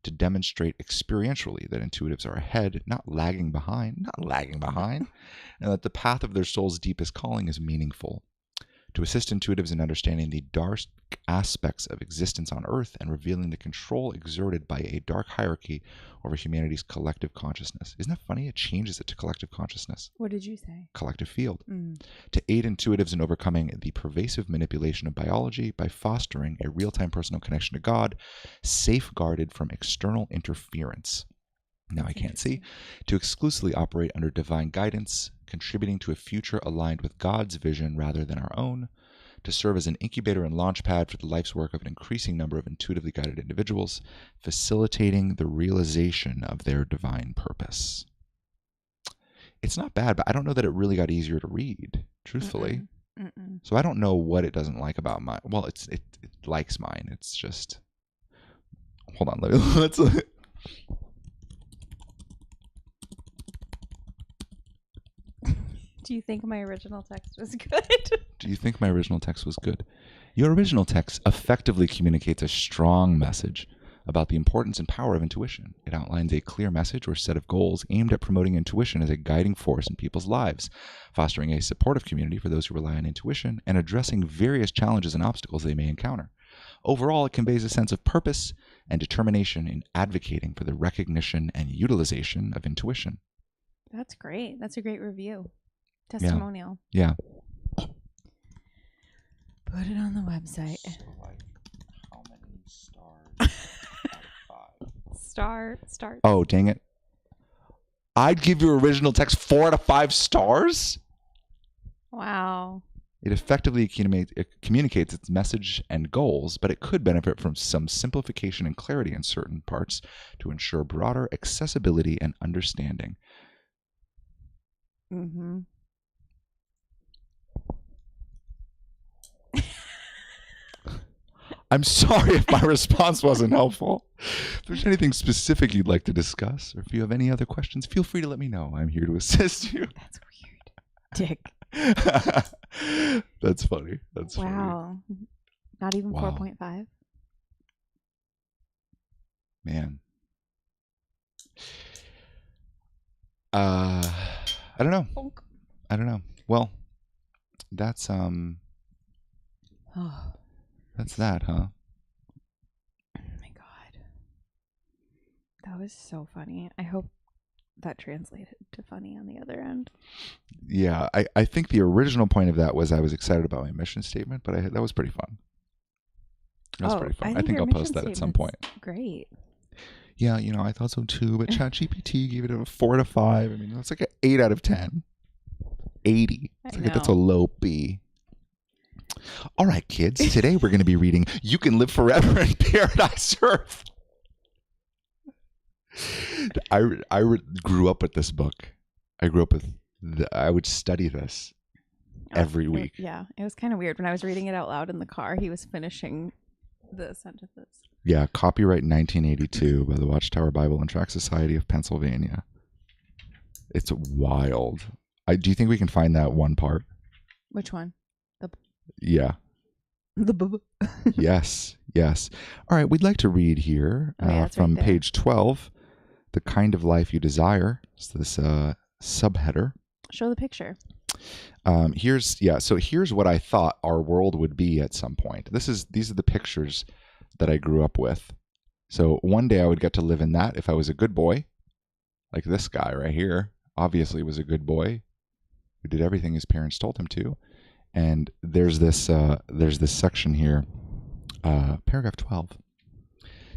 To demonstrate experientially that intuitives are ahead, not lagging behind, and that the path of their soul's deepest calling is meaningful. To assist intuitives in understanding the dark aspects of existence on Earth and revealing the control exerted by a dark hierarchy over humanity's collective consciousness. Isn't that funny? It changes it to collective consciousness. What did you say? Collective field. To aid intuitives in overcoming the pervasive manipulation of biology by fostering a real-time personal connection to God, safeguarded from external interference. Now I can't see. To exclusively operate under divine guidance, contributing to a future aligned with God's vision rather than our own, to serve as an incubator and launchpad for the life's work of an increasing number of intuitively guided individuals, facilitating the realization of their divine purpose. It's not bad, but I don't know that it really got easier to read, truthfully. So I don't know what it doesn't like about mine. Well, it likes mine. It's just... Hold on, let's... Do you think my original text was good? Do you think my original text was good? Your original text effectively communicates a strong message about the importance and power of intuition. It outlines a clear message or set of goals aimed at promoting intuition as a guiding force in people's lives, fostering a supportive community for those who rely on intuition, and addressing various challenges and obstacles they may encounter. Overall, it conveys a sense of purpose and determination in advocating for the recognition and utilization of intuition. That's great. That's a great review. Testimonial. Yeah. Put it on the website. So, like, how many stars out of 5? Start. Oh, dang it. I'd give your original text 4 out of 5 stars? Wow. It effectively communicates its message and goals, but it could benefit from some simplification and clarity in certain parts to ensure broader accessibility and understanding. Mm-hmm. I'm sorry if my response wasn't helpful. If there's anything specific you'd like to discuss, or if you have any other questions, feel free to let me know. I'm here to assist you. That's weird. Dick. That's funny. That's funny. Wow. Not even Wow. 4.5? Man. I don't know. I don't know. Well, that's that's that, huh? Oh my god. That was so funny. I hope that translated to funny on the other end. Yeah, I think the original point of that was I was excited about my mission statement, but that was pretty fun. That was pretty fun. I think I'll post that at some point. Great. Yeah, I thought so too, but ChatGPT gave it a 4 out of 5. I mean, that's like an 8 out of 10. 80. That's a low B. All right, kids. Today we're going to be reading You Can Live Forever in Paradise Earth. I grew up with this book. I grew up with I would study this every week. Yeah, it was kind of weird when I was reading it out loud in the car. He was finishing the sentences. Yeah, copyright 1982 by the Watchtower Bible and Tract Society of Pennsylvania. It's wild. Do you think we can find that one part? Which one? Yeah. Yes. All right, we'd like to read here from right page 12, The Kind of Life You Desire. It's this subheader. Show the picture. Here's what I thought our world would be at some point. These are the pictures that I grew up with. So one day I would get to live in that if I was a good boy, like this guy right here. Obviously was a good boy who did everything his parents told him to. And there's this section here, paragraph 12.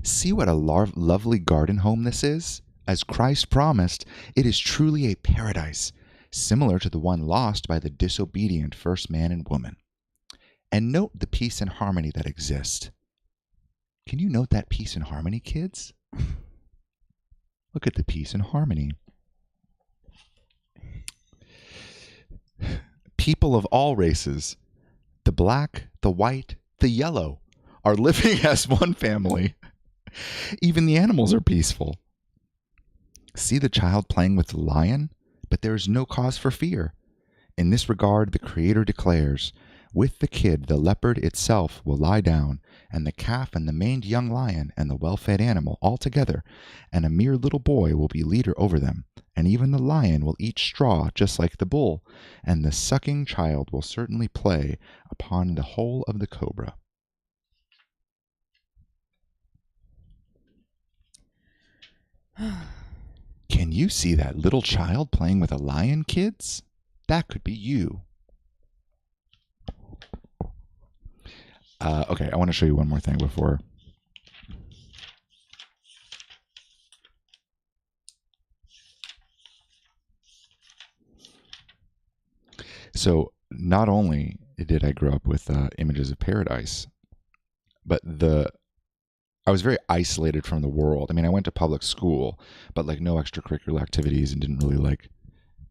See what a lovely garden home this is? As Christ promised, it is truly a paradise, similar to the one lost by the disobedient first man and woman. And note the peace and harmony that exist. Can you note that peace and harmony, kids? Look at the peace and harmony. People of all races, the black, the white, the yellow, are living as one family. Even the animals are peaceful. See the child playing with the lion, but there is no cause for fear. In this regard, the Creator declares, with the kid, the leopard itself will lie down, and the calf and the maned young lion and the well-fed animal all together, and a mere little boy will be leader over them, and even the lion will eat straw just like the bull, and the sucking child will certainly play upon the hole of the cobra. Can you see that little child playing with a lion, kids? That could be you. Okay, I want to show you one more thing before. So not only did I grow up with images of paradise, but I was very isolated from the world. I mean, I went to public school, but like no extracurricular activities and didn't really like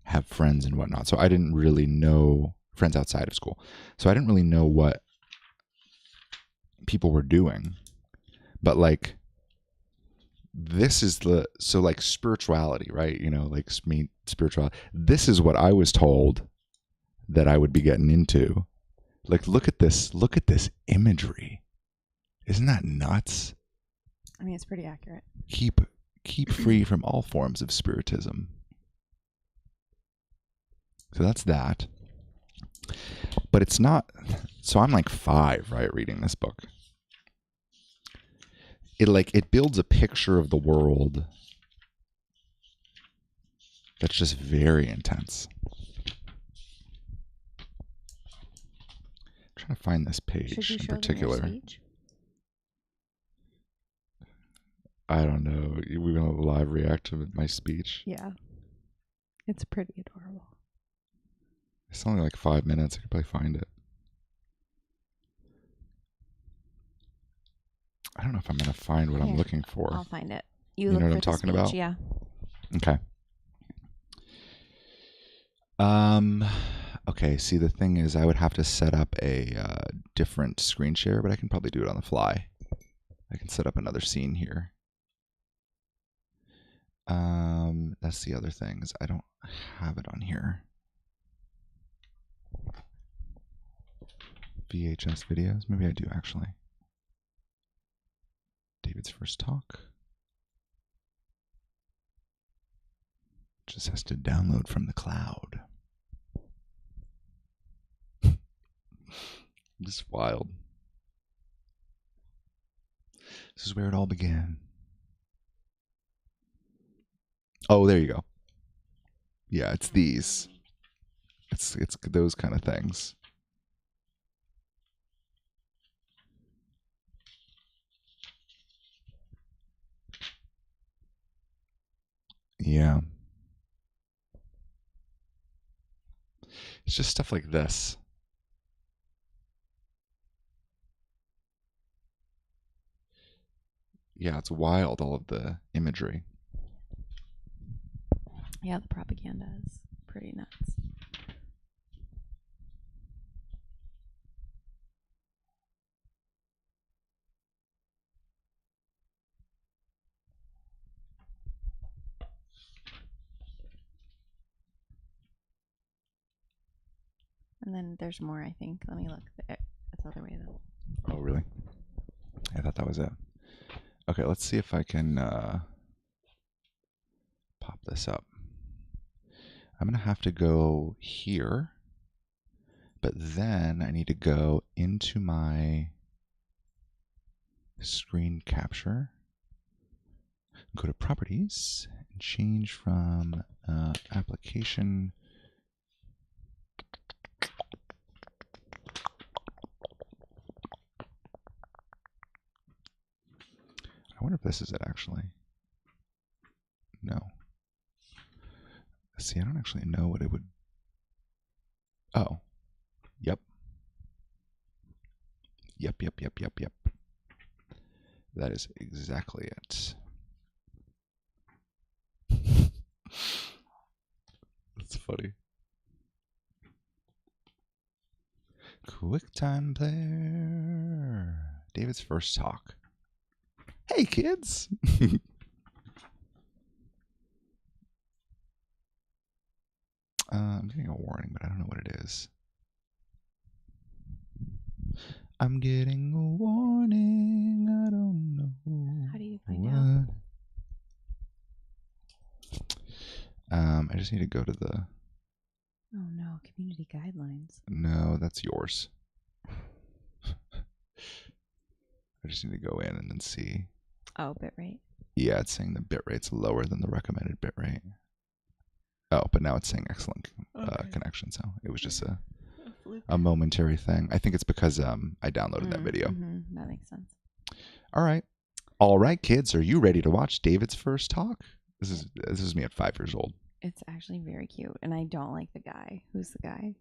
have friends and whatnot. So I didn't really know friends outside of school. So I didn't really know what people were doing. But like, this is like spirituality, right? Like spirituality. This is what I was told that I would be getting into. Like, look at this imagery. Isn't that nuts? I mean, it's pretty accurate. Keep free from all forms of spiritism. So that's that. But it's not. So I'm like 5, right, reading this book. It builds a picture of the world that's just very intense. I'm trying to find this page in particular. Them your speech? I don't know. We're going to live react to my speech. Yeah. It's pretty adorable. It's only like 5 minutes. I could probably find it. I don't know if I'm going to find what I'm looking for. I'll find it. You know what I'm talking about? Yeah. Okay. Okay, see, the thing is I would have to set up a different screen share, but I can probably do it on the fly. I can set up another scene here. That's the other thing is I don't have it on here. VHS videos. Maybe I do actually. David's first talk. Just has to download from the cloud. Just wild. This is where it all began. Oh, there you go. Yeah, it's these. It's those kind of things. Yeah. It's just stuff like this. Yeah, it's wild, all of the imagery. Yeah, the propaganda is pretty nuts. And then there's more, I think. Let me look. That's the other way, though. Oh, really? I thought that was it. Okay, let's see if I can pop this up. I'm going to have to go here, but then I need to go into my screen capture, go to properties, and change from application. I wonder if this is it actually. No. See, I don't actually know what it would. Oh. Yep. Yep. That is exactly it. That's funny. QuickTime Player. David's first talk. Hey, kids. I'm getting a warning, but I don't know what it is. I'm getting a warning. I don't know. How do you find out? I just need to go to the. Oh no, community guidelines. No, that's yours. I just need to go in and then see. Oh, bitrate. Yeah, it's saying the bitrate's lower than the recommended bitrate. Oh, but now it's saying excellent connection. So it was just a momentary thing. I think it's because I downloaded that video. Mm-hmm. That makes sense. All right, kids. Are you ready to watch David's first talk? This is me at 5 years old. It's actually very cute, and I don't like the guy. Who's the guy?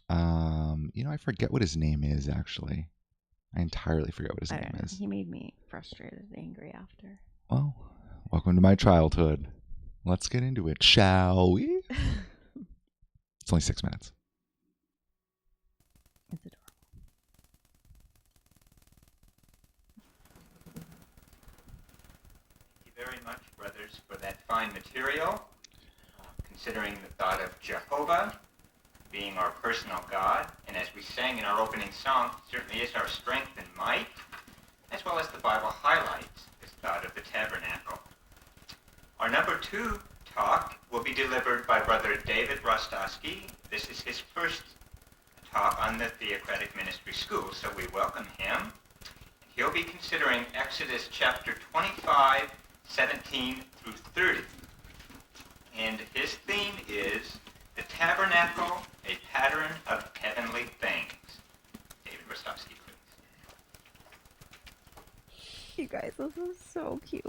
I forget what his name is actually. I entirely forget what his name is. He made me frustrated, angry after. Well, welcome to my childhood. Let's get into it, shall we? It's only 6 minutes. It's adorable. Thank you very much, brothers, for that fine material. Considering the thought of Jehovah being our personal God, and as we sang in our opening song, certainly is our strength and might, as well as the Bible highlights this thought of the tabernacle. Our number 2 talk will be delivered by Brother David Rostowski. This is his first talk on the Theocratic Ministry School, so we welcome him. He'll be considering Exodus chapter 25, 17 through 30. And his theme is the tabernacle, a pattern of heavenly things. David Rostowski, please. You guys, this is so cute.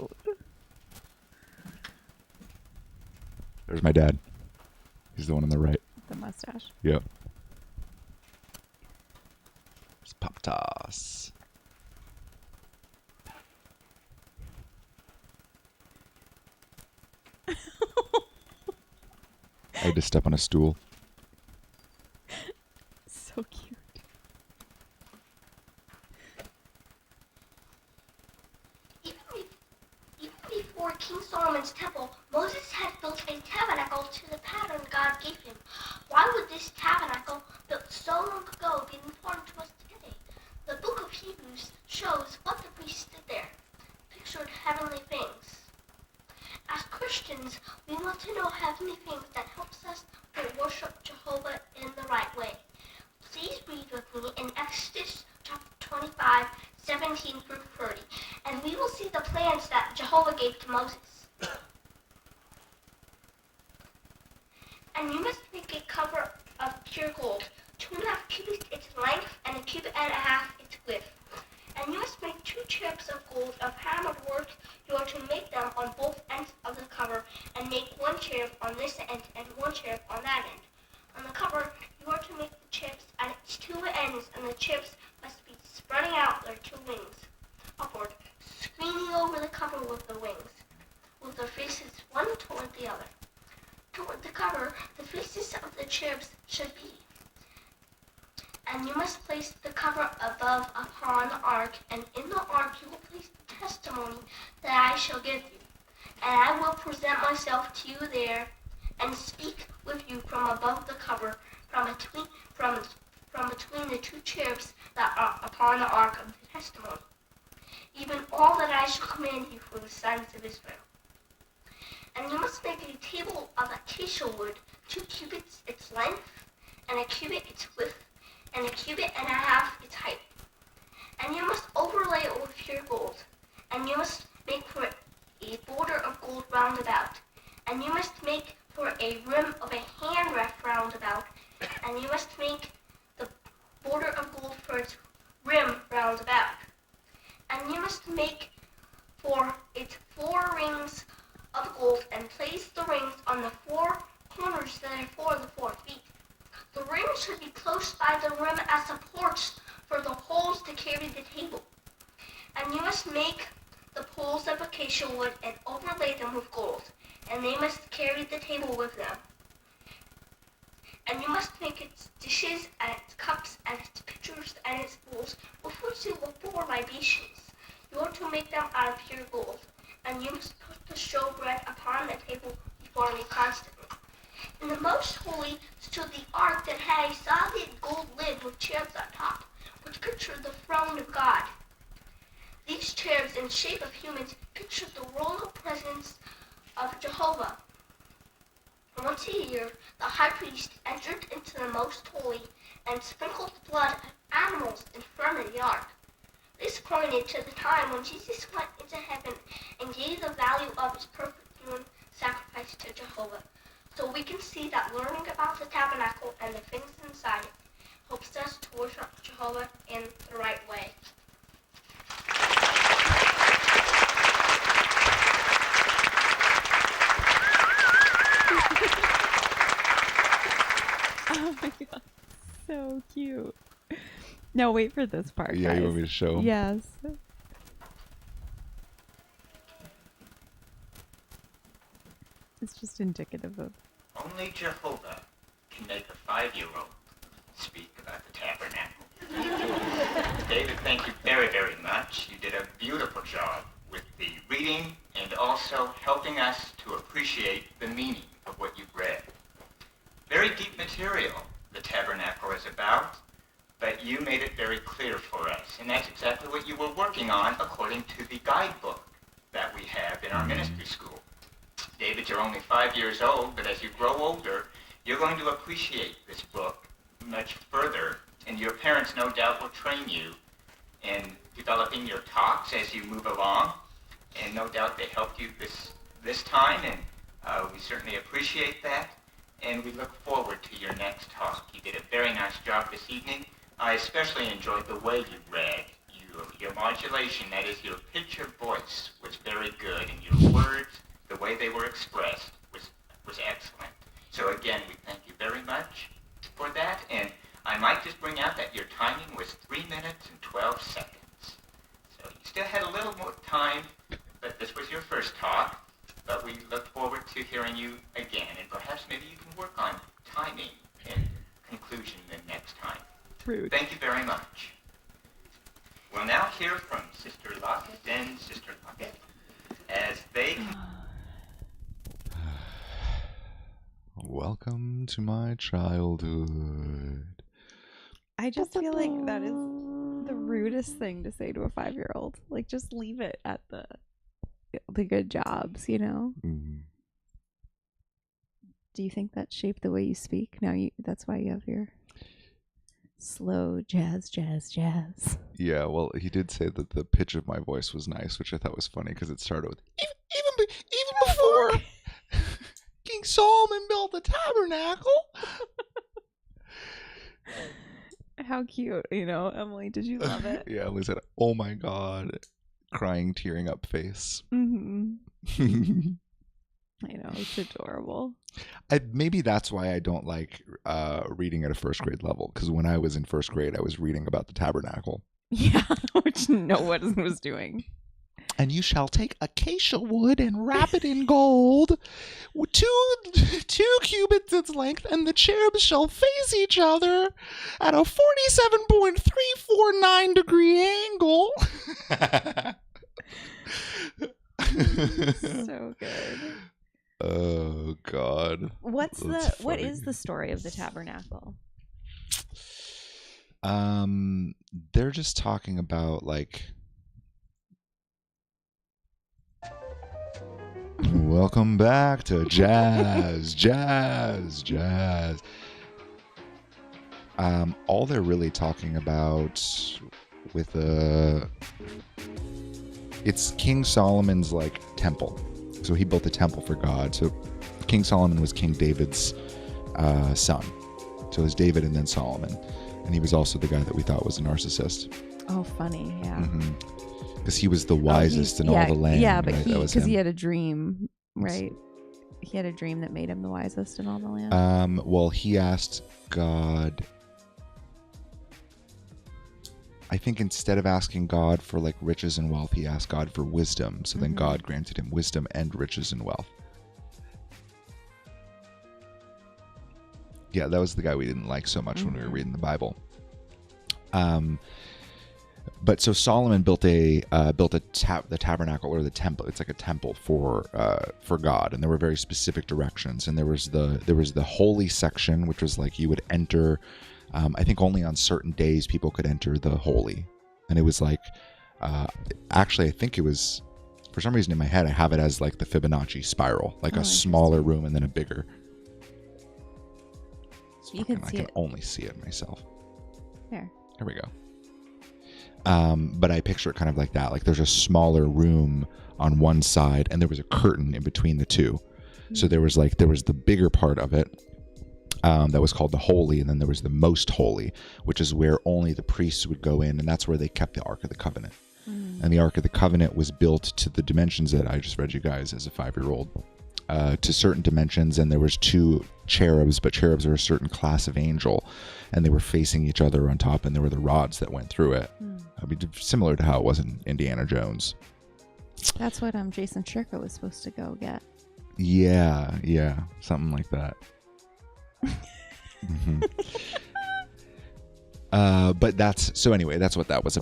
There's my dad. He's the one on the right. The mustache. Yep. It's Pop Toss. I had to step on a stool. So cute. Even before before King Solomon's temple, Moses had built a tabernacle to the pattern God gave him. Why would this tabernacle, built so long ago, be important to us today? The book of Hebrews shows what the priests did there, pictured heavenly things. As Christians, we want to know heavenly things that helps us to worship Jehovah in the right way. Please read with me in Exodus chapter 25, 17 through 30, and we will see the plans that Jehovah gave to Moses. And you must make a cover of pure gold, 2.5 cubits its length, and 1.5 cubits its width. And you must make 2 cherubs of gold of hammered work. You are to make them on both ends of the cover, and make 1 cherub on this end and 1 cherub on that end. On the cover, you are to make the cherubs at its 2 ends, and the cherubs must be spreading out their 2 wings upward, screening over the cover with the wings, with their faces one toward the other. Toward the cover, the faces of the cherubs should be. And you must place the cover above upon the ark, and in the ark you will place the testimony that I shall give you. And I will present myself to you there, and speak with you from above the cover, from between the 2 cherubs that are upon the ark of the testimony, even all that I shall command you for the sons of Israel. And you must make a table of acacia wood, 2 cubits its length, and 1 cubit its width, and 1.5 cubits its height. And you must overlay it with pure gold, and you must make for it a border of gold round about, and you must make for a rim of a handbreadth round about, and you must make the border of gold for its rim round about. And you must make for its 4 rings of gold, and place the rings on the 4 corners that are for the 4 feet. The rings should be close by the rim as supports for the holes to carry the table. And you must make the poles of acacia wood and overlay them with gold, and they must carry the table with them. And you must make its dishes and its cups and its pitchers and its bowls, with which you will pour libations. You are to make them out of pure gold, and you must put the showbread upon the table before me constantly. In the most holy stood the ark that had a solid gold lid with cherubs on top, which pictured the throne of God. These cherubs, in shape of humans, pictured the royal presence of Jehovah. Once a year, the high priest entered into the most holy and sprinkled the blood of animals in front of the ark. This pointed to the time when Jesus went into heaven and gave the value of his perfect human sacrifice to Jehovah. So we can see that learning about the tabernacle and the things inside it helps us to worship Jehovah in the right way. Oh my god, so cute. No, wait for this part. Yeah, guys. you want me to show? Yes. It's just indicative of. Only Jehovah can make a 5-year-old speak about the tabernacle. David, thank you very, very much. You did a beautiful job with the reading and also helping us to appreciate the meaning of what you've read. Very deep material the tabernacle is about, but you made it very clear for us. And that's exactly what you were working on according to the guidebook that we have in our ministry school. David, you're only 5 years old, but as you grow older, you're going to appreciate this book much further, and your parents no doubt will train you in developing your talks as you move along, and no doubt they helped you this time, and we certainly appreciate that, and we look forward to your next talk. You did a very nice job this evening. I especially enjoyed the way you read. Your modulation, that is your pitch of voice, was very good, and your words, the way they were expressed, was excellent. So again, we thank you very much for that, and I might just bring out that your timing was 3 minutes and 12 seconds. So you still had a little more time, but this was your first talk, but we look forward to hearing you again, and perhaps maybe you can work on timing and conclusion the next time. Rude. Thank you very much. We'll now hear from Sister Lockett and Sister Lockett as they to my childhood. I just feel like that is the rudest thing to say to a 5-year-old. Like, just leave it at the good jobs, you know? Mm. Do you think that shaped the way you speak? Now that's why you have your slow jazz. Yeah, well, he did say that the pitch of my voice was nice, which I thought was funny because it started with even before King Solomon built the tabernacle. How cute, you know, Emily. Did you love it? Yeah, Emily said, "Oh my God," crying, tearing up face. Mm-hmm. I know, it's adorable. Maybe that's why I don't like reading at a first grade level, because when I was in first grade, I was reading about the tabernacle. Yeah, which no one was doing. And you shall take acacia wood and wrap it in gold, 2 cubits its length, and the cherubs shall face each other at a 47.349 degree angle. So good. Oh God. What is the story of the tabernacle? They're just talking about like. Welcome back to jazz. All they're really talking about with it's King Solomon's like temple. So he built a temple for God. So King Solomon was King David's son. So it was David and then Solomon. And he was also the guy that we thought was a narcissist. Oh, funny, yeah. Because he was the wisest in all the land. Yeah, but right? because he had a dream, right? He had a dream that made him the wisest in all the land. Well, he asked God. I think instead of asking God for like riches and wealth, he asked God for wisdom. So then God granted him wisdom and riches and wealth. Yeah, that was the guy we didn't like so much when we were reading the Bible. But so Solomon built the tabernacle or the temple. It's like a temple for God, and there were very specific directions. And there was the holy section, which was like you would enter. I think only on certain days people could enter the holy, and it was like actually I think it was, for some reason in my head I have it as like the Fibonacci spiral, like a smaller room and then a bigger. You can see it. I can only see it myself. There we go. But I picture it kind of like that. Like there's a smaller room on one side and there was a curtain in between the two. So there was the bigger part of it that was called the holy, and then there was the most holy, which is where only the priests would go in, and that's where they kept the Ark of the Covenant. And the Ark of the Covenant was built to the dimensions that I just read you guys as a 5-year-old, to certain dimensions, and there was 2 cherubs, but cherubs are a certain class of angel, and they were facing each other on top, and there were the rods that went through it. I mean, similar to how it was in Indiana Jones. That's what Jason Sherka was supposed to go get. Yeah, something like that. But that's what that was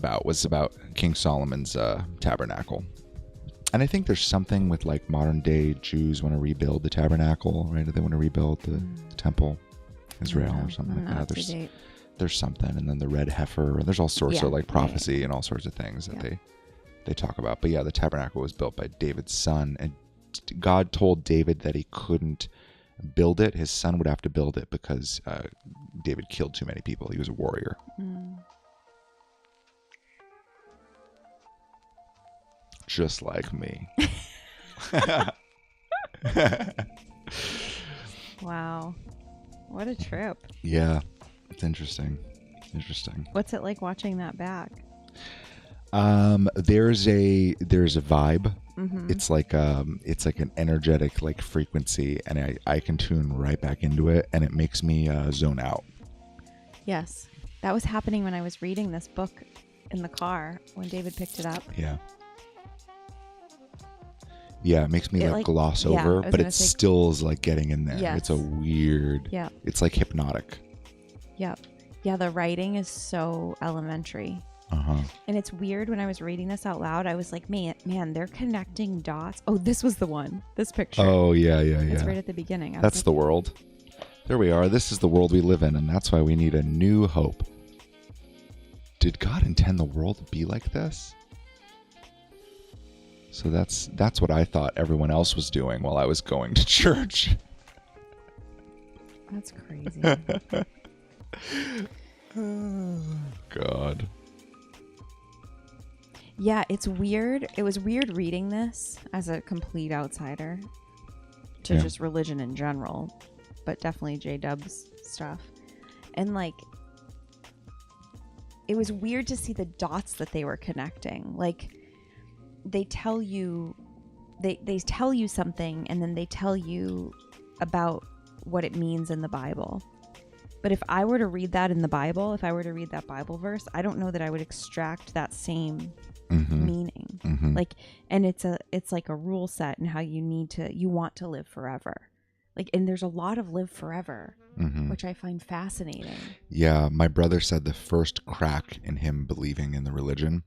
about King Solomon's tabernacle. And I think there's something with like modern day Jews want to rebuild the tabernacle, right? They want to rebuild the temple, Israel or something like that. There's something, and then the red heifer, and there's all sorts of like prophecy and all sorts of things that they talk about. But yeah, the tabernacle was built by David's son, and God told David that he couldn't build it. His son would have to build it because David killed too many people. He was a warrior. Just like me. Wow. What a trip. Yeah. It's interesting. What's it like watching that back? There's a vibe. It's like an energetic like frequency, and I can tune right back into it, and it makes me zone out. Yes. That was happening when I was reading this book in the car when David picked it up. Yeah, it makes me like gloss over, but it still is like getting in there. Yes. It's a weird, it's like hypnotic. Yep. Yeah, the writing is so elementary. And it's weird, when I was reading this out loud, I was like, man, they're connecting dots. Oh, this was the one. This picture. Oh, yeah. It's right at the beginning. That's like, the world. There we are. This is the world we live in, and that's why we need a new hope. Did God intend the world to be like this? So that's what I thought everyone else was doing while I was going to church. That's crazy. Oh, God. Yeah, it's weird. It was weird reading this as a complete outsider to just religion in general, but definitely J-Dub's stuff. And like, it was weird to see the dots that they were connecting. Like, they tell you something, and then they tell you about what it means in the Bible. But if I were to read that in the Bible, if I were to read that Bible verse, I don't know that I would extract that same meaning. Like, and it's like a rule set and how you want to live forever. Like, and there's a lot of live forever, which I find fascinating. Yeah, my brother said the first crack in him believing in the religion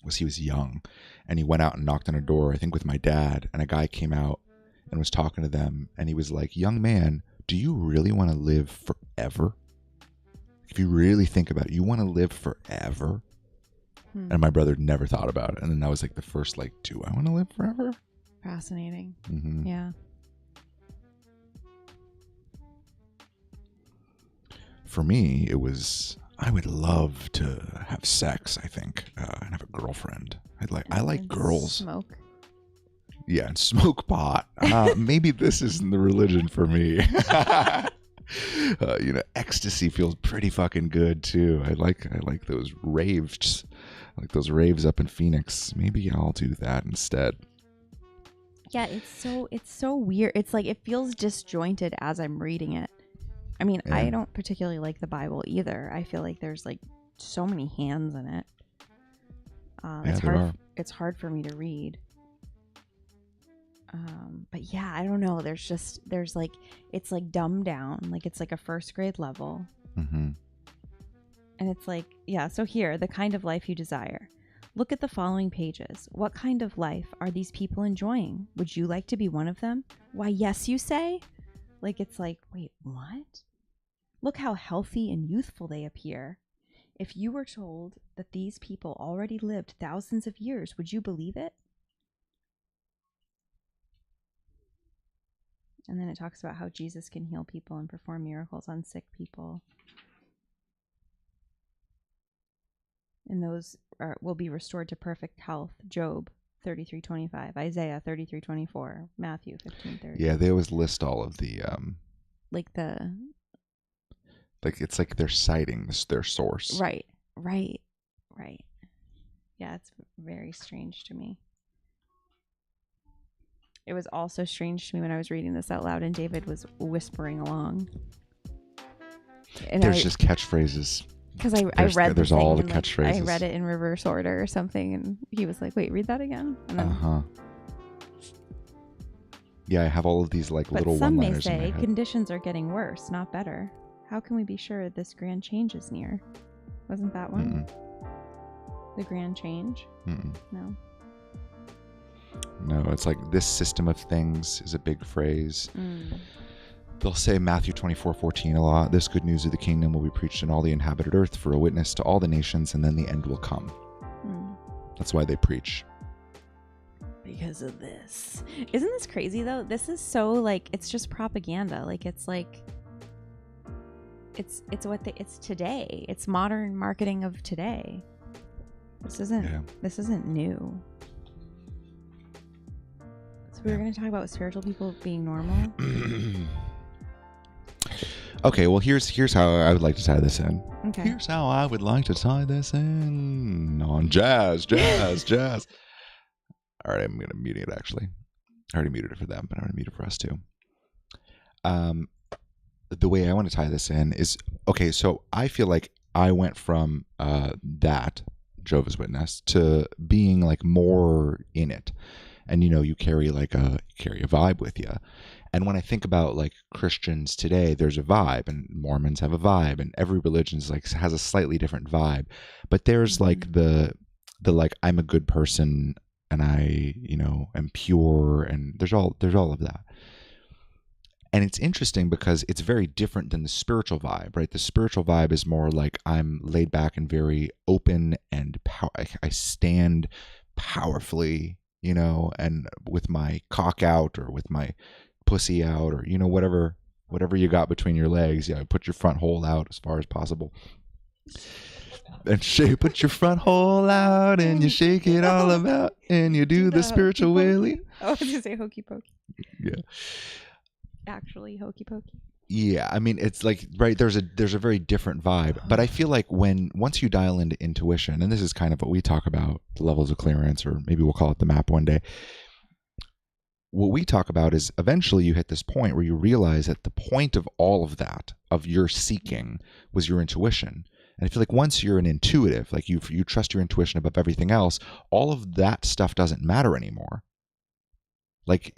was he was young, and he went out and knocked on a door, I think with my dad, and a guy came out and was talking to them, and he was like, "Young man, do you really want to live forever? If you really think about it, you want to live forever?" And my brother never thought about it, and then that was like the first like, "Do I want to live forever?" Fascinating. Yeah. For me, it was, I would love to have sex, I think, and have a girlfriend. I like girls. Smoke. Yeah, and smoke pot. Maybe this isn't the religion for me. Ecstasy feels pretty fucking good too. I like those raves. I like those raves up in Phoenix. Maybe I'll do that instead. Yeah, it's so weird. It's like, it feels disjointed as I'm reading it. I mean, I don't particularly like the Bible either. I feel like there's like so many hands in it. It's hard for me to read. But yeah, I don't know. There's like, it's like dumbed down. Like, it's like a first grade level. And it's like, yeah, so here, the kind of life you desire. Look at the following pages. What kind of life are these people enjoying? Would you like to be one of them? Why, yes, you say? Like, it's like, wait, what? Look how healthy and youthful they appear. If you were told that these people already lived thousands of years, would you believe it? And then it talks about how Jesus can heal people and perform miracles on sick people. And those will be restored to perfect health. Job 33:25, Isaiah 33:24, Matthew 15:30. Yeah, they always list all of the it's like they're citing their source. Right. Yeah, it's very strange to me. It was also strange to me when I was reading this out loud and David was whispering along. And there's just catchphrases. Because I read there's all the catchphrases. I read it in reverse order or something, and he was like, "Wait, read that again." And then, Yeah, I have all of these like little some may one-liners in my say head. conditions are getting worse, not better. How can we be sure this grand change is near? Wasn't that one? The grand change? No. No, it's like this system of things is a big phrase. They'll say Matthew 24:14 a lot. This good news of the kingdom will be preached in all the inhabited earth for a witness to all the nations, and then the end will come. That's why they preach. Because of this. Isn't this crazy though? This is so like, it's just propaganda. Like, it's like, it's today. It's modern marketing of today. This isn't new. So we're going to talk about spiritual people being normal. Okay, well, here's how I would like to tie this in. Okay. Here's how I would like to tie this in on jazz. All right, I'm going to mute it, actually. I already muted it for them, but I'm going to mute it for us, too. The way I want to tie this in is, okay, so I feel like I went from that, Jehovah's Witness, to being, like, more in it. And, you carry a vibe with you. And when I think about like Christians today, there's a vibe, and Mormons have a vibe, and every religion is like has a slightly different vibe. But there's like the like I'm a good person and I am pure, and there's all of that. And it's interesting because it's very different than the spiritual vibe, right? The spiritual vibe is more like I'm laid back and very open and I stand powerfully, you know, and with my cock out or with my pussy out or, you know, whatever you got between your legs. Yeah, put your front hole out as far as possible. And put your front hole out and you shake it all about and you do the spiritual wheelie. Oh, I was going to say hokey pokey. Yeah. Actually, hokey pokey. Yeah, I mean, it's like, right, there's a very different vibe. But I feel like once you dial into intuition, and this is kind of what we talk about, the levels of clearance, or maybe we'll call it the map one day. What we talk about is eventually you hit this point where you realize that the point of all of that, of your seeking, was your intuition. And I feel like once you're an intuitive, like you trust your intuition above everything else, all of that stuff doesn't matter anymore. Like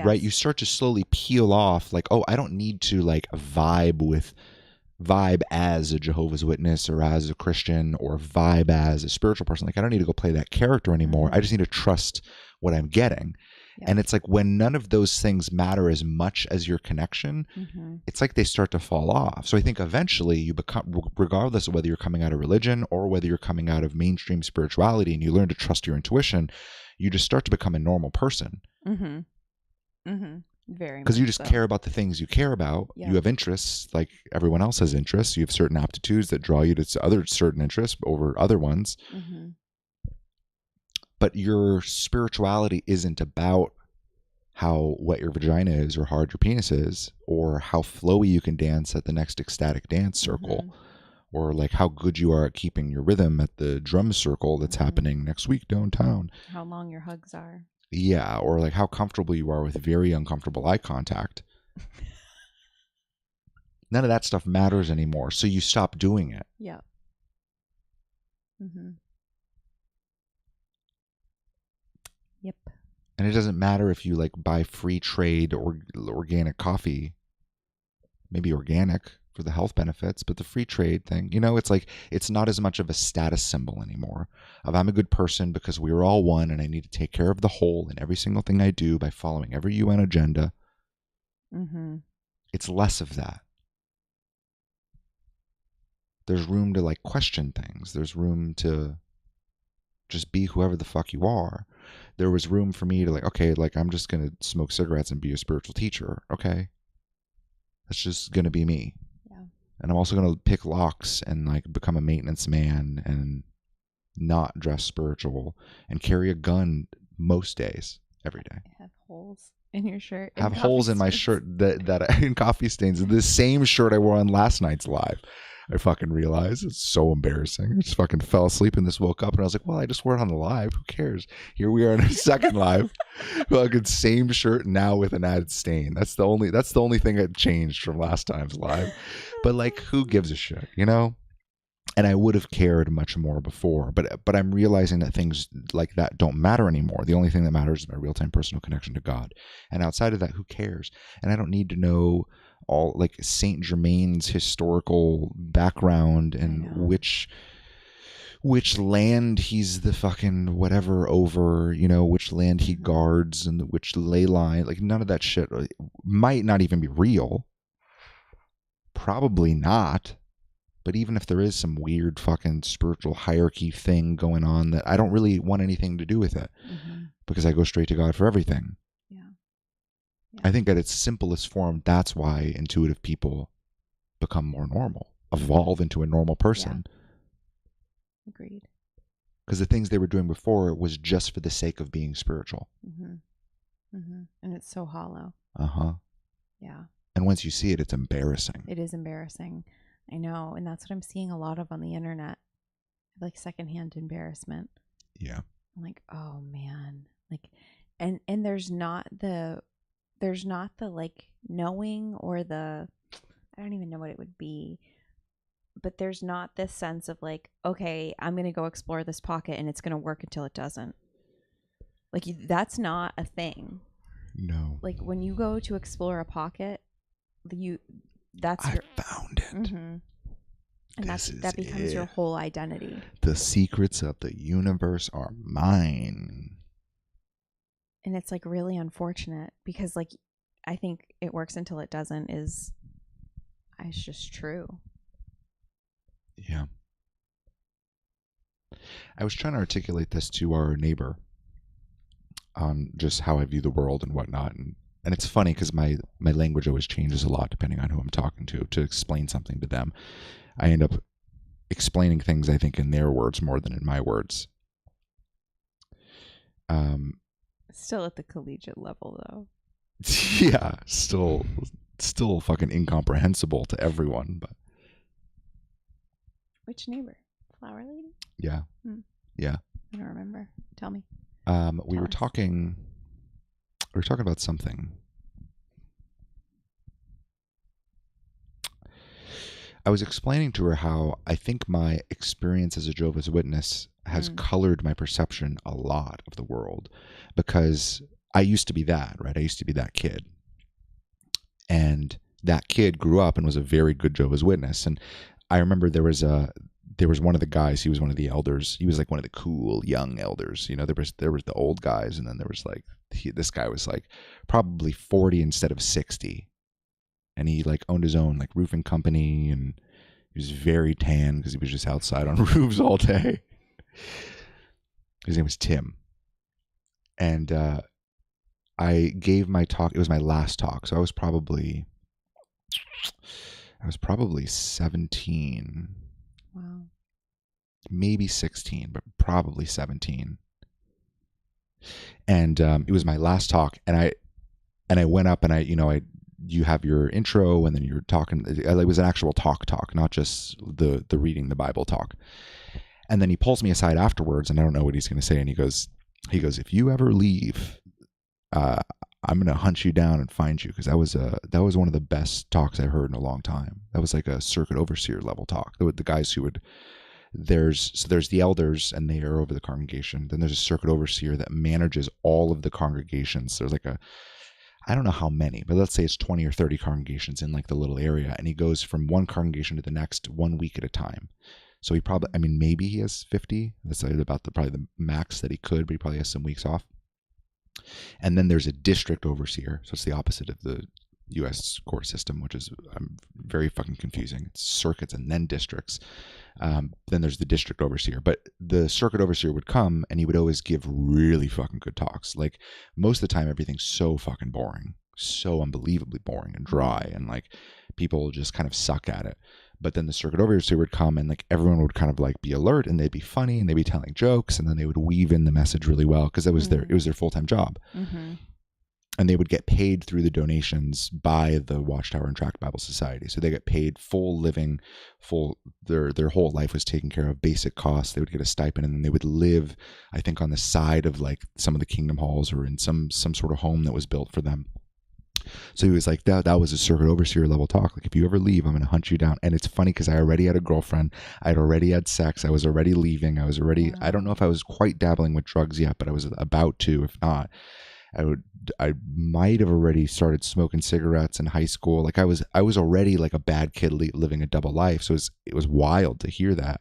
right, you start to slowly peel off, like, oh, I don't need to like vibe as a Jehovah's Witness or as a Christian or vibe as a spiritual person. Like, I don't need to go play that character anymore. I just need to trust what I'm getting. Yeah. And it's like when none of those things matter as much as your connection, it's like they start to fall off. So I think eventually you become, regardless of whether you're coming out of religion or whether you're coming out of mainstream spirituality and you learn to trust your intuition, you just start to become a normal person. Very. Because you just care about the things you care about. Yeah. You have interests like everyone else has interests. You have certain aptitudes that draw you to other certain interests over other ones. But your spirituality isn't about how wet your vagina is or how hard your penis is or how flowy you can dance at the next ecstatic dance circle or like how good you are at keeping your rhythm at the drum circle that's happening next week downtown. How long your hugs are. Yeah, or like how comfortable you are with very uncomfortable eye contact. None of that stuff matters anymore, so you stop doing it. Yeah. Yep. And it doesn't matter if you like buy free trade or organic coffee, maybe organic for the health benefits, but the free trade thing, you know, it's like, it's not as much of a status symbol anymore of I'm a good person because we are all one and I need to take care of the whole in every single thing I do by following every UN agenda. It's less of that. There's room to like question things. There's room to just be whoever the fuck you are. There was room for me to like, okay, like I'm just going to smoke cigarettes and be a spiritual teacher. Okay. That's just going to be me. Yeah. And I'm also going to pick locks and like become a maintenance man and not dress spiritual and carry a gun most days, every day. Have holes in your shirt. Have holes in my shirt that in coffee stains. The same shirt I wore on last night's live. I fucking realized it's so embarrassing. I just fucking fell asleep and just woke up and I was like, well, I just wore it on the live. Who cares? Here we are in a second live. Fucking same shirt now with an added stain. That's the only thing that changed from last time's live. But like, who gives a shit, you know? And I would have cared much more before, but I'm realizing that things like that don't matter anymore. The only thing that matters is my real-time personal connection to God. And outside of that, who cares? And I don't need to know all like Saint Germain's historical background and which land he's the fucking whatever over, you know, which land he guards and which ley line. Like none of that shit might not even be real. Probably not. But even if there is some weird fucking spiritual hierarchy thing going on that I don't really want anything to do with it because I go straight to God for everything. Yeah. I think at its simplest form, that's why intuitive people become more normal, evolve into a normal person. Yeah. Agreed. Because the things they were doing before was just for the sake of being spiritual. And it's so hollow. Yeah. And once you see it, it's embarrassing. It is embarrassing. I know, and that's what I'm seeing a lot of on the internet, like secondhand embarrassment. Yeah. I'm like, oh man, like, and there's not the like knowing or the, I don't even know what it would be, but there's not this sense of like, okay, I'm gonna go explore this pocket and it's gonna work until it doesn't. Like that's not a thing. No. Like when you go to explore a pocket, I found it. And that becomes your whole identity. The secrets of the universe are mine. And it's like really unfortunate because like I think it works until it doesn't is it's just true. Yeah. I was trying to articulate this to our neighbor on just how I view the world and whatnot. And it's funny because my language always changes a lot depending on who I'm talking to explain something to them. I end up explaining things, I think, in their words more than in my words. Still at the collegiate level, though. Yeah, still fucking incomprehensible to everyone. But which neighbor? Flower lady? Yeah. Yeah. I don't remember. Tell me. We were talking about something. I was explaining to her how I think my experience as a Jehovah's Witness has colored my perception a lot of the world, because I used to be that, right? I used to be that kid. And that kid grew up and was a very good Jehovah's Witness. And I remember there was one of the guys, he was one of the elders. He was like one of the cool young elders. You know, there was the old guys, and then there was like this guy was like probably 40 instead of 60. And he like owned his own like roofing company, and he was very tan because he was just outside on roofs all day. His name was Tim. And I gave my talk. It was my last talk. So I was probably 17. Wow. Maybe 16, but probably 17. And it was my last talk, and I went up and you have your intro, and then you're talking. It was an actual talk, not just the reading the Bible talk. And then he pulls me aside afterwards, and I don't know what he's going to say. And he goes, if you ever leave, I'm going to hunt you down and find you, because that was one of the best talks I heard in a long time. That was like a circuit overseer level talk. The guys who would there's the elders, and they are over the congregation. Then there's a circuit overseer that manages all of the congregations. There's like I don't know how many, but let's say it's 20 or 30 congregations in like the little area, and he goes from one congregation to the next 1 week at a time. So he probably, maybe he has 50. That's about probably the max that he could, but he probably has some weeks off. And then there's a district overseer. So it's the opposite of the U.S. court system, which is very fucking confusing. It's circuits and then districts. Then there's the district overseer. But the circuit overseer would come, and he would always give really fucking good talks. Like most of the time, everything's so fucking boring, so unbelievably boring and dry, and like people just kind of suck at it. But then the circuit overseer would come, and like everyone would kind of like be alert, and they'd be funny, and they'd be telling jokes, and then they would weave in the message really well, because it was their full-time job. Mm-hmm. And they would get paid through the donations by the Watchtower and Tract Bible Society. So they get paid full living, their whole life was taken care of, basic costs. They would get a stipend, and then they would live, I think, on the side of like some of the kingdom halls, or in some sort of home that was built for them. So he was like, that was a circuit overseer level talk. Like, if you ever leave, I'm going to hunt you down. And it's funny because I already had a girlfriend. I'd already had sex. I was already leaving. I don't know if I was quite dabbling with drugs yet, but I was about to. If not, I might have already started smoking cigarettes in high school. Like I was already like a bad kid living a double life. So it was wild to hear that.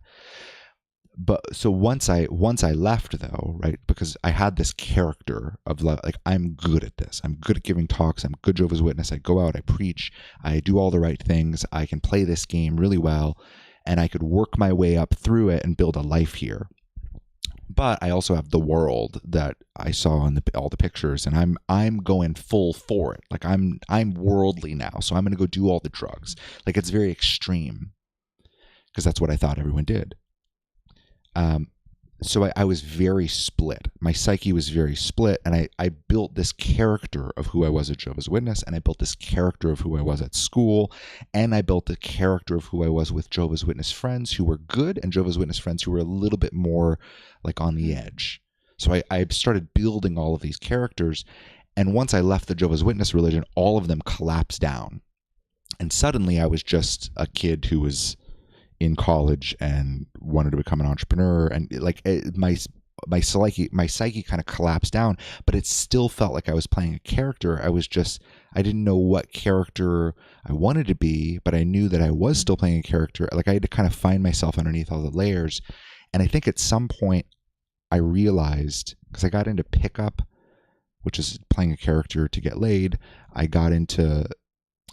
But so once I left though, right, because I had this character of like, I'm good at this. I'm good at giving talks. I'm a good Jehovah's Witness. I go out, I preach, I do all the right things. I can play this game really well, and I could work my way up through it and build a life here. But I also have the world that I saw in all the pictures, and I'm going full for it. Like I'm worldly now, so I'm going to go do all the drugs. Like it's very extreme, because that's what I thought everyone did. So I was very split. My psyche was very split, and I built this character of who I was at Jehovah's Witness, and I built this character of who I was at school, and I built the character of who I was with Jehovah's Witness friends who were good, and Jehovah's Witness friends who were a little bit more like on the edge. So I started building all of these characters, and once I left the Jehovah's Witness religion, all of them collapsed down. And suddenly I was just a kid who was in college and wanted to become an entrepreneur, and like my psyche kind of collapsed down, but it still felt like I was playing a character. I didn't know what character I wanted to be, but I knew that I was still playing a character. Like I had to kind of find myself underneath all the layers. And I think at some point I realized, because I got into pickup which is playing a character to get laid. I got into,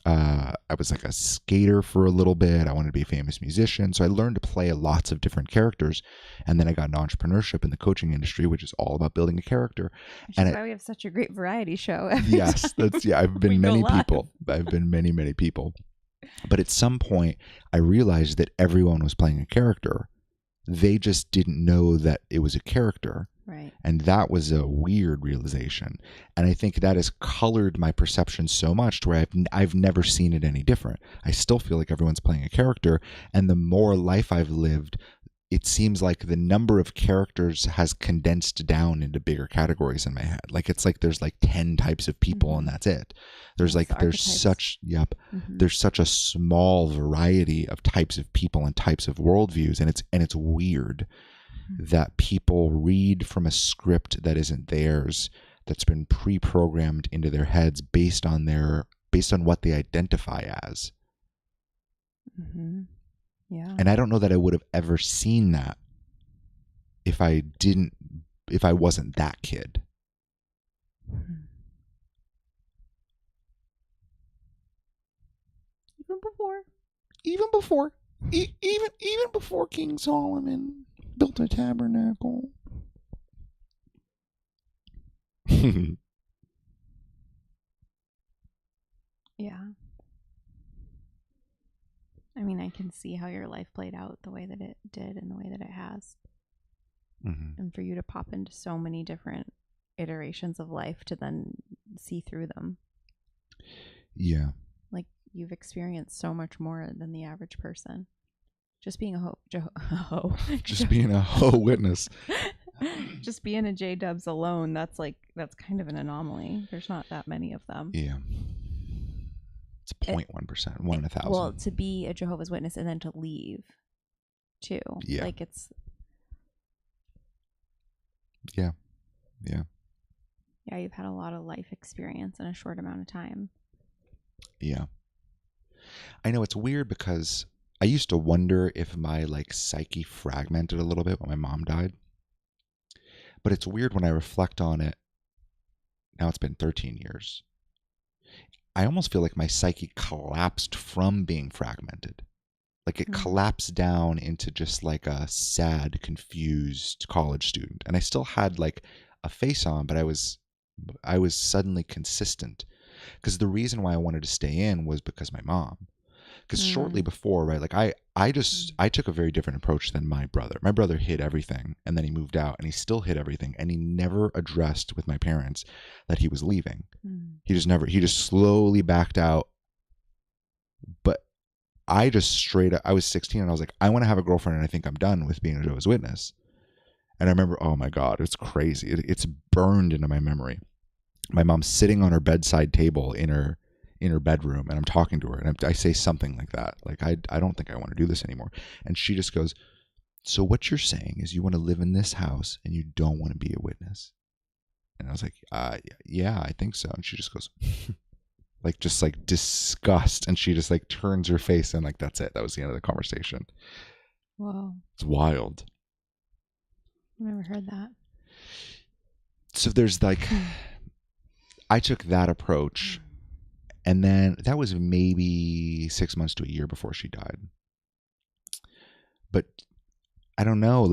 I was like a skater for a little bit. I wanted to be a famous musician. So I learned to play lots of different characters. And then I got into entrepreneurship in the coaching industry, which is all about building a character. Which is why we have such a great variety show. Yes, I've been many people. I've been many, many people. But at some point, I realized that everyone was playing a character. They just didn't know that it was a character. Right. And that was a weird realization. And I think that has colored my perception so much to where I've never seen it any different. I still feel like everyone's playing a character. And the more life I've lived, it seems like the number of characters has condensed down into bigger categories in my head. Like it's like there's like 10 types of people and that's it. There's there's such a small variety of types of people and types of worldviews, and it's weird that people read from a script that isn't theirs, that's been pre-programmed into their heads based on what they identify as. Mm-hmm. Yeah. And I don't know that I would have ever seen that if I wasn't that kid. Even before King Solomon built a tabernacle. Yeah. I mean, I can see how your life played out the way that it did and the way that it has. Mm-hmm. And for you to pop into so many different iterations of life to then see through them. Yeah. Like you've experienced so much more than the average person. Just being Just being a hoe witness. Just being a J-dubs alone, that's kind of an anomaly. There's not that many of them. Yeah. It's 0.1%, 1 in 1,000. Well, to be a Jehovah's Witness and then to leave, too. Yeah. Like it's... Yeah. Yeah. Yeah, you've had a lot of life experience in a short amount of time. Yeah. I know it's weird because I used to wonder if my psyche fragmented a little bit when my mom died. But it's weird when I reflect on it. Now it's been 13 years. I almost feel like my psyche collapsed from being fragmented. Like it collapsed down into just like a sad, confused college student. And I still had a face on, but I was suddenly consistent. Because the reason why I wanted to stay in was because my mom. Because shortly before, right, I took a very different approach than my brother. My brother hid everything, and then he moved out, and he still hid everything, and he never addressed with my parents that he was leaving. He just slowly backed out. But I was 16, and I was like, I want to have a girlfriend, and I think I'm done with being a Jehovah's Witness. And I remember, oh my God, it's crazy. It's burned into my memory. My mom's sitting on her bedside table in her bedroom, and I'm talking to her, and I say something like that. I don't think I want to do this anymore. And she just goes, so what you're saying is you want to live in this house and you don't want to be a witness? And I was like, yeah, I think so. And she just goes, just disgust. And she just turns her face and that's it. That was the end of the conversation. Wow. It's wild. I've never heard that. So there's I took that approach. And then that was maybe 6 months to a year before she died. But I don't know,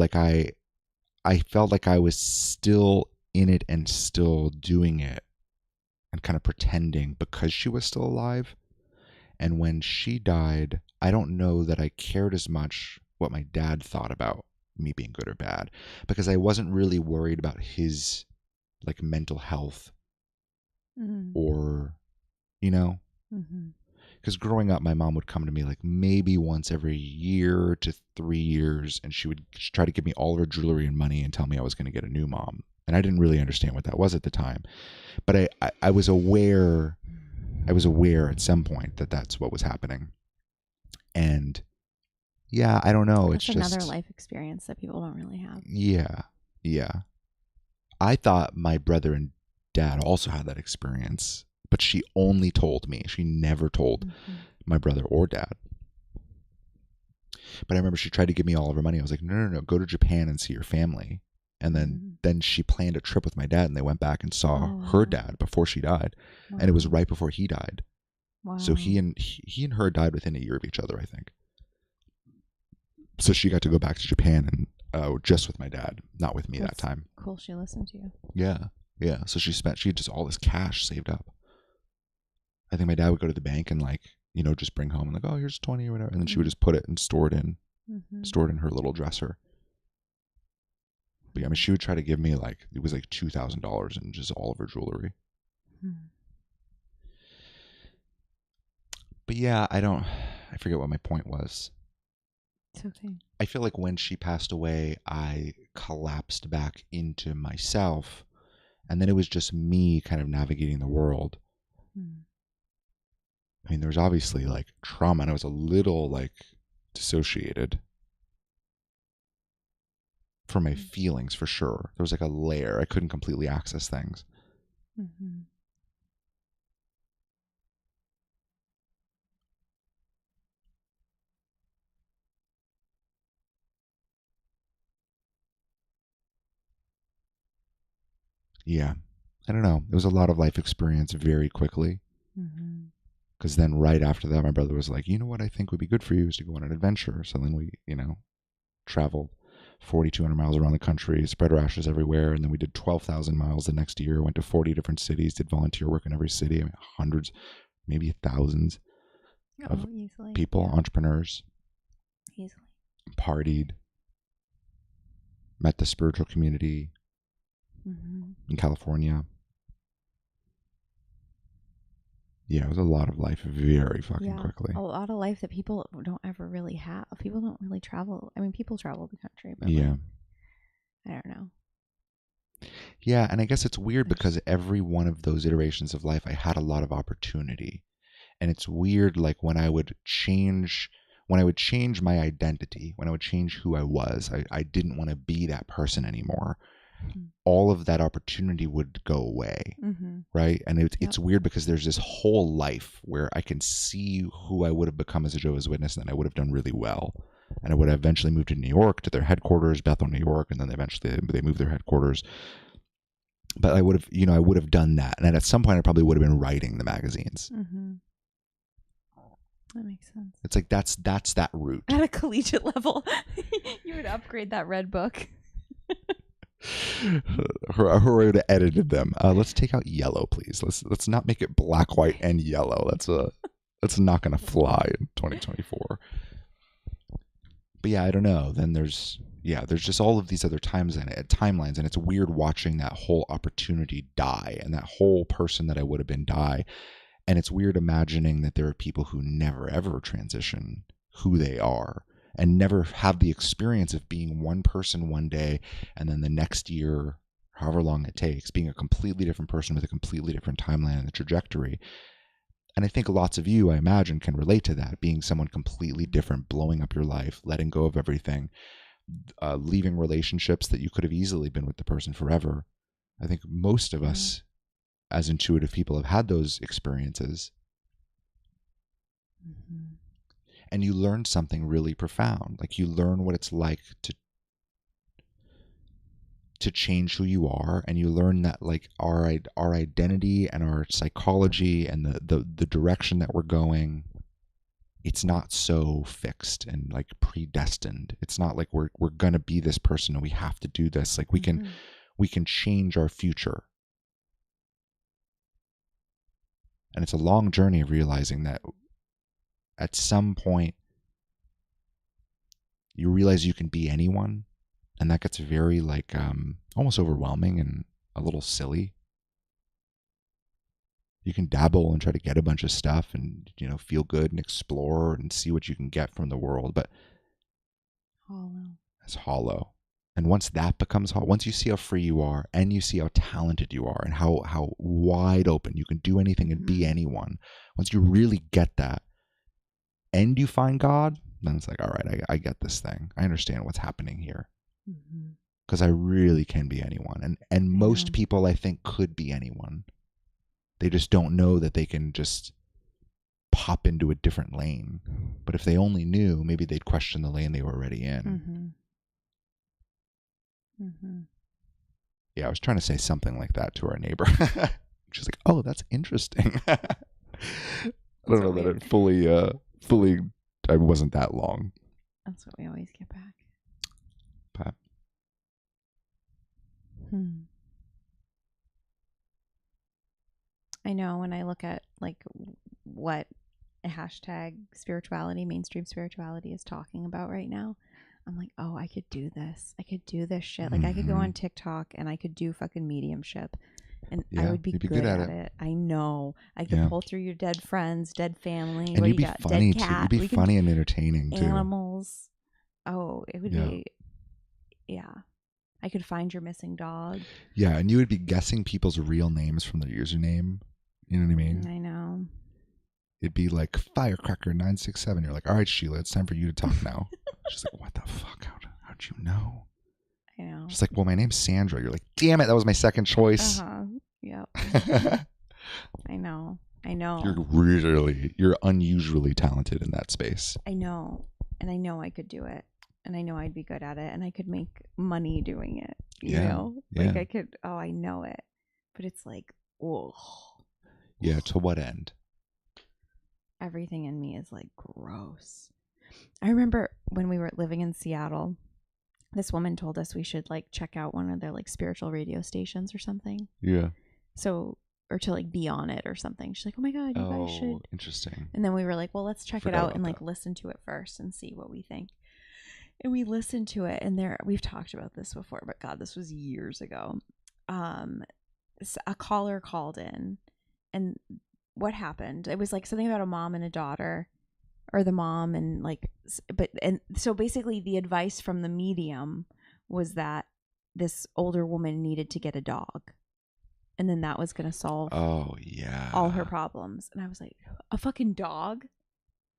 I felt like I was still in it and still doing it and kind of pretending because she was still alive. And when she died, I don't know that I cared as much what my dad thought about me being good or bad, because I wasn't really worried about his mental health or... because growing up, my mom would come to me maybe once every year to 3 years, and she would try to give me all of her jewelry and money and tell me I was going to get a new mom. And I didn't really understand what that was at the time, but I was aware at some point that that's what was happening. And yeah, I don't know. It's just another life experience that people don't really have. Yeah. I thought my brother and dad also had that experience. But she only told me. She never told my brother or dad. But I remember she tried to give me all of her money. I was like, no, go to Japan and see your family. And then she planned a trip with my dad, and they went back and saw Oh, her wow. dad before she died. Wow. And it was right before he died. Wow. So he and her died within a year of each other, I think. So she got to go back to Japan and just with my dad, not with me that time. Cool. She listened to you. Yeah. Yeah. So she had just all this cash saved up. I think my dad would go to the bank and like, you know, just bring home and like, oh, here's 20 or whatever. And then she would just put it and store it in her little dresser. But yeah, I mean, she would try to give me like, it was like $2,000 in just all of her jewelry. But yeah, I forget what my point was. It's okay. I feel like when she passed away, I collapsed back into myself. And then it was just me kind of navigating the world. I mean, there was obviously like trauma, and I was a little like dissociated from my feelings for sure. There was like a layer. I couldn't completely access things. Yeah. I don't know. It was a lot of life experience very quickly. Because then right after that, my brother was like, you know what I think would be good for you is to go on an adventure. So then we, you know, traveled 4,200 miles around the country, spread our ashes everywhere. And then we did 12,000 miles the next year, went to 40 different cities, did volunteer work in every city. I mean, hundreds, maybe thousands of people, entrepreneurs. Easily. Partied, met the spiritual community in California. Yeah, it was a lot of life very fucking quickly. A lot of life that people don't ever really have. People don't really travel. I mean, people travel the country, but Yeah. like, I don't know. Yeah, and I guess it's weird because every one of those iterations of life, I had a lot of opportunity. And it's weird, like when I would change my identity, when I would change who I was, I didn't want to be that person anymore. All of that opportunity would go away, right? And it's weird because there's this whole life where I can see who I would have become as a Jehovah's Witness, and then I would have done really well. And I would have eventually moved to New York, to their headquarters, Bethel, New York, and then eventually they moved their headquarters. But I would have done that. And at some point, I probably would have been writing the magazines. That makes sense. It's like that's that route. At a collegiate level, you would upgrade that red book. Who would have edited them? Let's take out yellow, please. Let's not make it black, white, and yellow. That's not going to fly in 2024. But yeah, I don't know. Then there's just all of these other timelines, and it's weird watching that whole opportunity die and that whole person that I would have been die. And it's weird imagining that there are people who never ever transition who they are and never have the experience of being one person one day and then the next year, however long it takes, being a completely different person with a completely different timeline and the trajectory. And I think lots of you, I imagine, can relate to that, being someone completely different, blowing up your life, letting go of everything, leaving relationships that you could have easily been with the person forever. I think most of us as intuitive people have had those experiences. And you learn something really profound. Like you learn what it's like to change who you are, and you learn that like our identity and our psychology and the direction that we're going, it's not so fixed and like predestined. It's not like we're gonna be this person and we have to do this. Like we can change our future. And it's a long journey of realizing that at some point you realize you can be anyone, and that gets very like almost overwhelming and a little silly. You can dabble and try to get a bunch of stuff and, you know, feel good and explore and see what you can get from the world, but it's hollow. And once that becomes hollow, once you see how free you are and you see how talented you are and how wide open you can do anything and be anyone, once you really get that and you find God, then it's like, all right, I get this thing. I understand what's happening here. Because I really can be anyone. And most people, I think, could be anyone. They just don't know that they can just pop into a different lane. But if they only knew, maybe they'd question the lane they were already in. Yeah, I was trying to say something like that to our neighbor. She's like, "Oh, that's interesting." I don't know that it fully. I wasn't that long. That's what we always get back. But I know when I look at like what a hashtag spirituality, mainstream spirituality is talking about right now, I'm like, oh, I could do this. I could do this shit. Like I could go on TikTok and I could do fucking mediumship. And I would be good at it. I know. I could pull through your dead friends, dead family. And what you'd do be you got? funny Dead too. cat. You'd be funny and entertaining too. Animals. Oh, it would be. Yeah. I could find your missing dog. Yeah, and you would be guessing people's real names from their username. You know what I mean? I know. It'd be like Firecracker 967. You're like, all right, Sheila, it's time for you to talk now. She's like, what the fuck? How'd you know? I know. She's like, well, my name's Sandra. You're like, damn it, that was my second choice. Yep. I know. You're unusually talented in that space. I know. And I know I could do it. And I know I'd be good at it. And I could make money doing it. You know? Like I could, I know it. But it's like, oh. Yeah, to what end? Everything in me is like gross. I remember when we were living in Seattle, this woman told us we should like check out one of their like spiritual radio stations or something. Yeah. So, or to like be on it or something. She's like, oh my God, you guys should. Interesting. And then we were like, well, let's check it out and like listen to it first and see what we think. And we listened to it, and we've talked about this before, but God, this was years ago. A caller called in, and what happened? It was like something about a mom and a daughter, or the mom and like, and so basically the advice from the medium was that this older woman needed to get a dog, and then that was going to solve all her problems. And I was like, a fucking dog?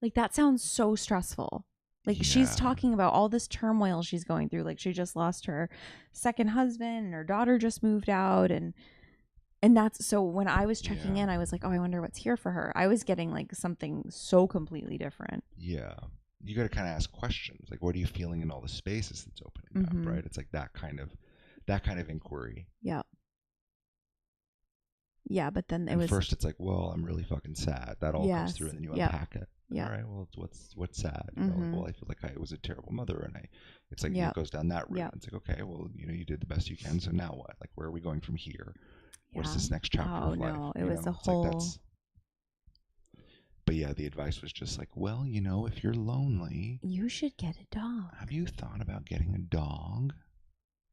Like that sounds so stressful. Like she's talking about all this turmoil she's going through. Like she just lost her second husband and her daughter just moved out. And that's, so when I was checking in, I was like, oh, I wonder what's here for her. I was getting like something so completely different. Yeah. You got to kind of ask questions. Like, what are you feeling in all the spaces that's opening up, right? It's like that kind of inquiry. Yeah. Yeah. But then first it's like, well, I'm really fucking sad. That all comes through and then you unpack it. Yeah. All right. Well, what's sad? You know, like, well, I feel like I was a terrible mother, and it's like it goes down that route. Yeah. It's like, okay, well, you did the best you can. So now what? Like, where are we going from here? What's this next chapter of life? No, it was a whole. But yeah, the advice was just like, well, if you're lonely, you should get a dog. Have you thought about getting a dog?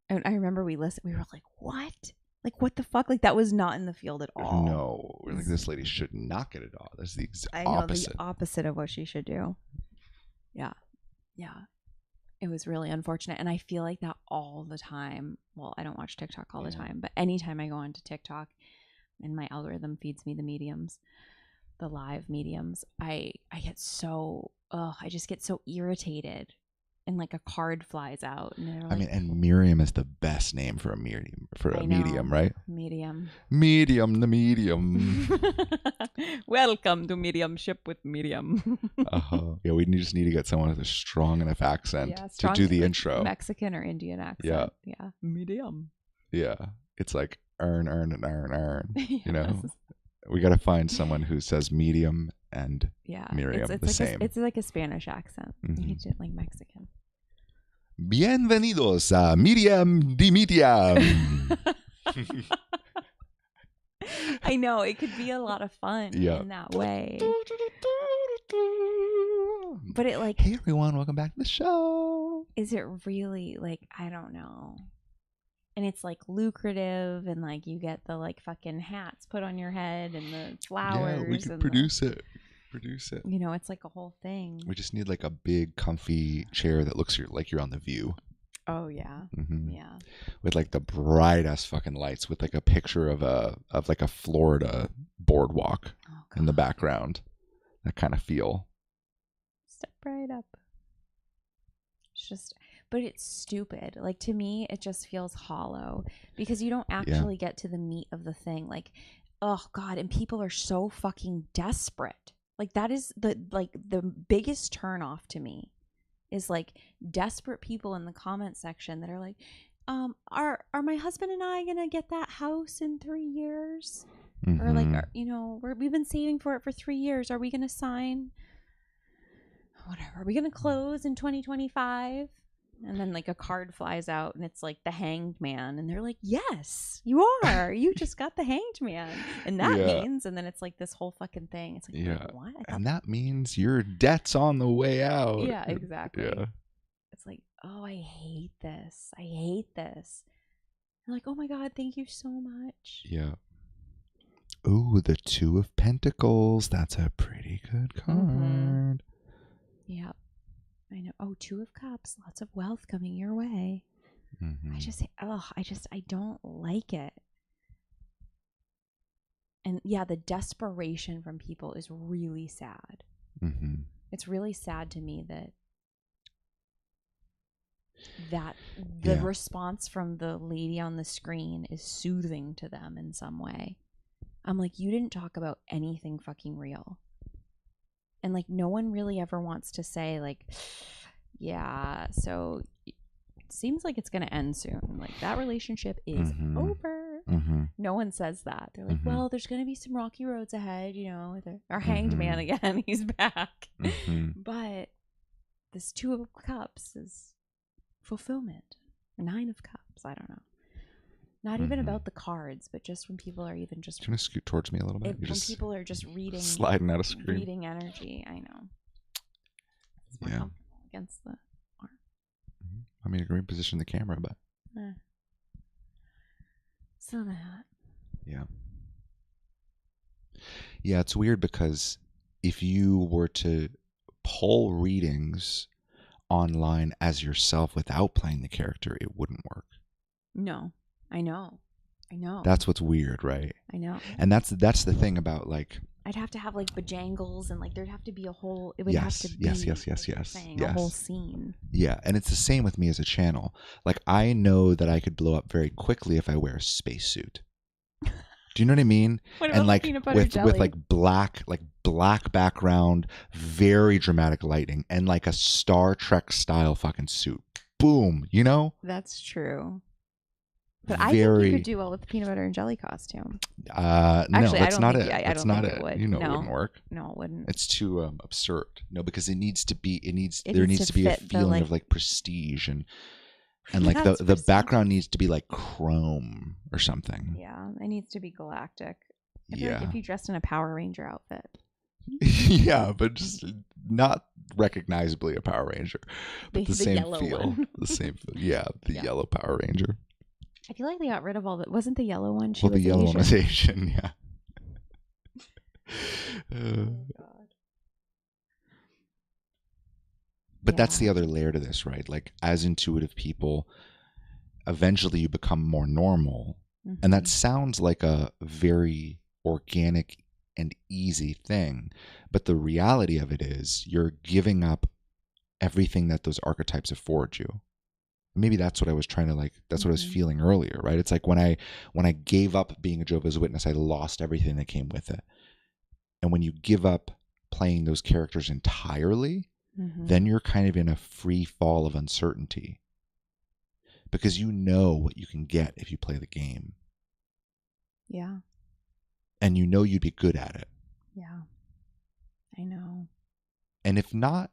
And I remember we listened. We were like, what? Like, what the fuck? Like, that was not in the field at all. No. We're like, this lady should not get a dog. That's the opposite. The opposite of what she should do. Yeah. Yeah. It was really unfortunate. And I feel like that all the time. Well, I don't watch TikTok all the time, but anytime I go onto TikTok and my algorithm feeds me the mediums, the live mediums, I get so, I just get so irritated. And like a card flies out. And like, and Miriam is the best name for a medium, medium, right? Medium, the medium. Welcome to Mediumship with Miriam. Yeah, we just need to get someone with a strong enough accent to do the intro. Mexican or Indian accent. Yeah. Medium. Yeah. It's like earn. Yes. We got to find someone who says medium and Miriam it's the like same. It's like a Spanish accent. You do it like Mexican. Bienvenidos a Miriam de Medium. I know, it could be a lot of fun in that way. But it like, hey everyone, welcome back to the show. Is it really like, I don't know. And it's like lucrative, and like you get the like fucking hats put on your head and the flowers. Yeah, we can produce it. It's like a whole thing. We just need like a big comfy chair that looks like you're on The View. Oh yeah. Yeah. With like the bright ass fucking lights, with like a picture of like a Florida boardwalk in the background. That kind of feel. Step right up. It's just, but it's stupid. Like, to me, it just feels hollow because you don't actually get to the meat of the thing. Like, oh God, and people are so fucking desperate. Like, that is the biggest turn off to me, is like desperate people in the comment section that are like, are my husband and I gonna get that house in 3 years? Mm-hmm. Or like, we've been saving for it for 3 years. Are we gonna sign? Whatever. Are we gonna close in 2025? And then like a card flies out and it's like the Hanged Man, and they're like, yes, you are. You just got the Hanged Man, and that means, and then it's like this whole fucking thing. It's like, wait, what? And that means your debt's on the way out. Yeah, exactly. Yeah. It's like, oh, I hate this. I hate this. I'm like, oh my God, thank you so much. Yeah. Ooh, the Two of Pentacles. That's a pretty good card. Mm-hmm. Yeah. I know. Oh, Two of Cups. Lots of wealth coming your way. Mm-hmm. I don't like it. And yeah, the desperation from people is really sad. Mm-hmm. It's really sad to me that the response from the lady on the screen is soothing to them in some way. I'm like, you didn't talk about anything fucking real. And like, no one really ever wants to say like, yeah, so it seems like it's going to end soon. Like, that relationship is over. Mm-hmm. No one says that. They're like, well, there's going to be some rocky roads ahead, our Hanged Man again, he's back. But this Two of Cups is fulfillment. 9 of Cups, I don't know. Not even about the cards, but just when people are even just... Do you want to scoot towards me a little bit? When people are just reading... Sliding out of screen. Reading energy, I know. It's more comfortable against the arm. I mean, a great position the camera, but... So that... Yeah. Yeah, it's weird because if you were to pull readings online as yourself without playing the character, it wouldn't work. No. I know. That's what's weird, right? I know. And that's the thing about like... I'd have to have like bejangles and like there'd have to be a whole... It would yes, have to be... Yes. A whole scene. Yeah, and it's the same with me as a channel. Like, I know that I could blow up very quickly if I wear a spacesuit. Do you know what I mean? What about and like peanut butter jelly? with like black background, very dramatic lighting, and like a Star Trek style fucking suit. Boom, you know? That's true. But I think you could do well with the peanut butter and jelly costume. Actually, no, that's not it. That's not it. Would. You know, it wouldn't work. No, it wouldn't. It's too absurd. No, because it needs to be. There needs to be a feeling of like prestige and like the background needs to be like chrome or something. Yeah, it needs to be galactic. I feel Yeah. like if you dressed in a Power Ranger outfit. Yeah, but just not recognizably a Power Ranger, but the same feel, one. the same. Yeah, the yellow Power Ranger. I feel like they got rid of all the... Wasn't the yellow one? Well, the yellow one was Asian, yeah. Oh, God. But that's the other layer to this, right? Like, as intuitive people, eventually you become more normal. Mm-hmm. And that sounds like a very organic and easy thing. But the reality of it is you're giving up everything that those archetypes afford you. Maybe that's what I was trying to like, that's what I was feeling earlier, right? It's like when I gave up being a Jehovah's Witness, I lost everything that came with it. And when you give up playing those characters entirely, then you're kind of in a free fall of uncertainty. Because you know what you can get if you play the game. Yeah. And you know you'd be good at it. Yeah. I know. And if not,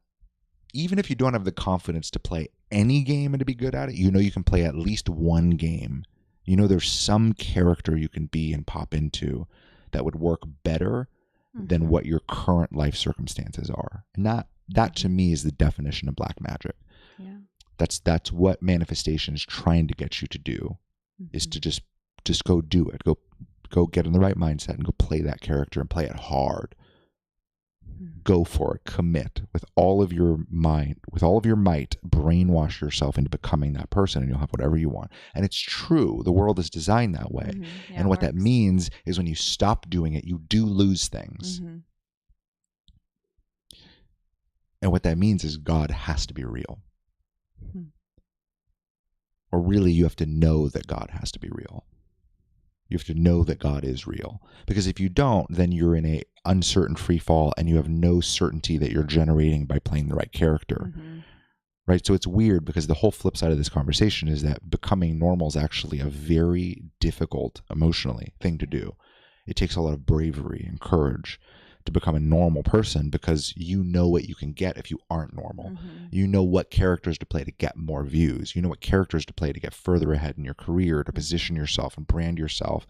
even if you don't have the confidence to play any game and to be good at it, you know you can play at least one game. You know there's some character you can be and pop into that would work better than what your current life circumstances are. And that to me is the definition of black magic. Yeah. That's what manifestation is trying to get you to do, is to just go do it. Go get in the right mindset and go play that character and play it hard. Go for it. Commit with all of your mind, with all of your might. Brainwash yourself into becoming that person, and you'll have whatever you want. And it's true. The world is designed that way. Yeah, and what that means is when you stop doing it, you do lose things. And what that means is God has to be real. Or really, you have to know that God has to be real. You have to know that God is real. Because if you don't, then you're in a uncertain free fall and you have no certainty that you're generating by playing the right character. right? So it's weird because the whole flip side of this conversation is that becoming normal is actually a very difficult emotionally thing to do. It takes a lot of bravery and courage to become a normal person because you know what you can get if you aren't normal. Mm-hmm. You know what characters to play to get more views. You know what characters to play to get further ahead in your career, to position yourself and brand yourself.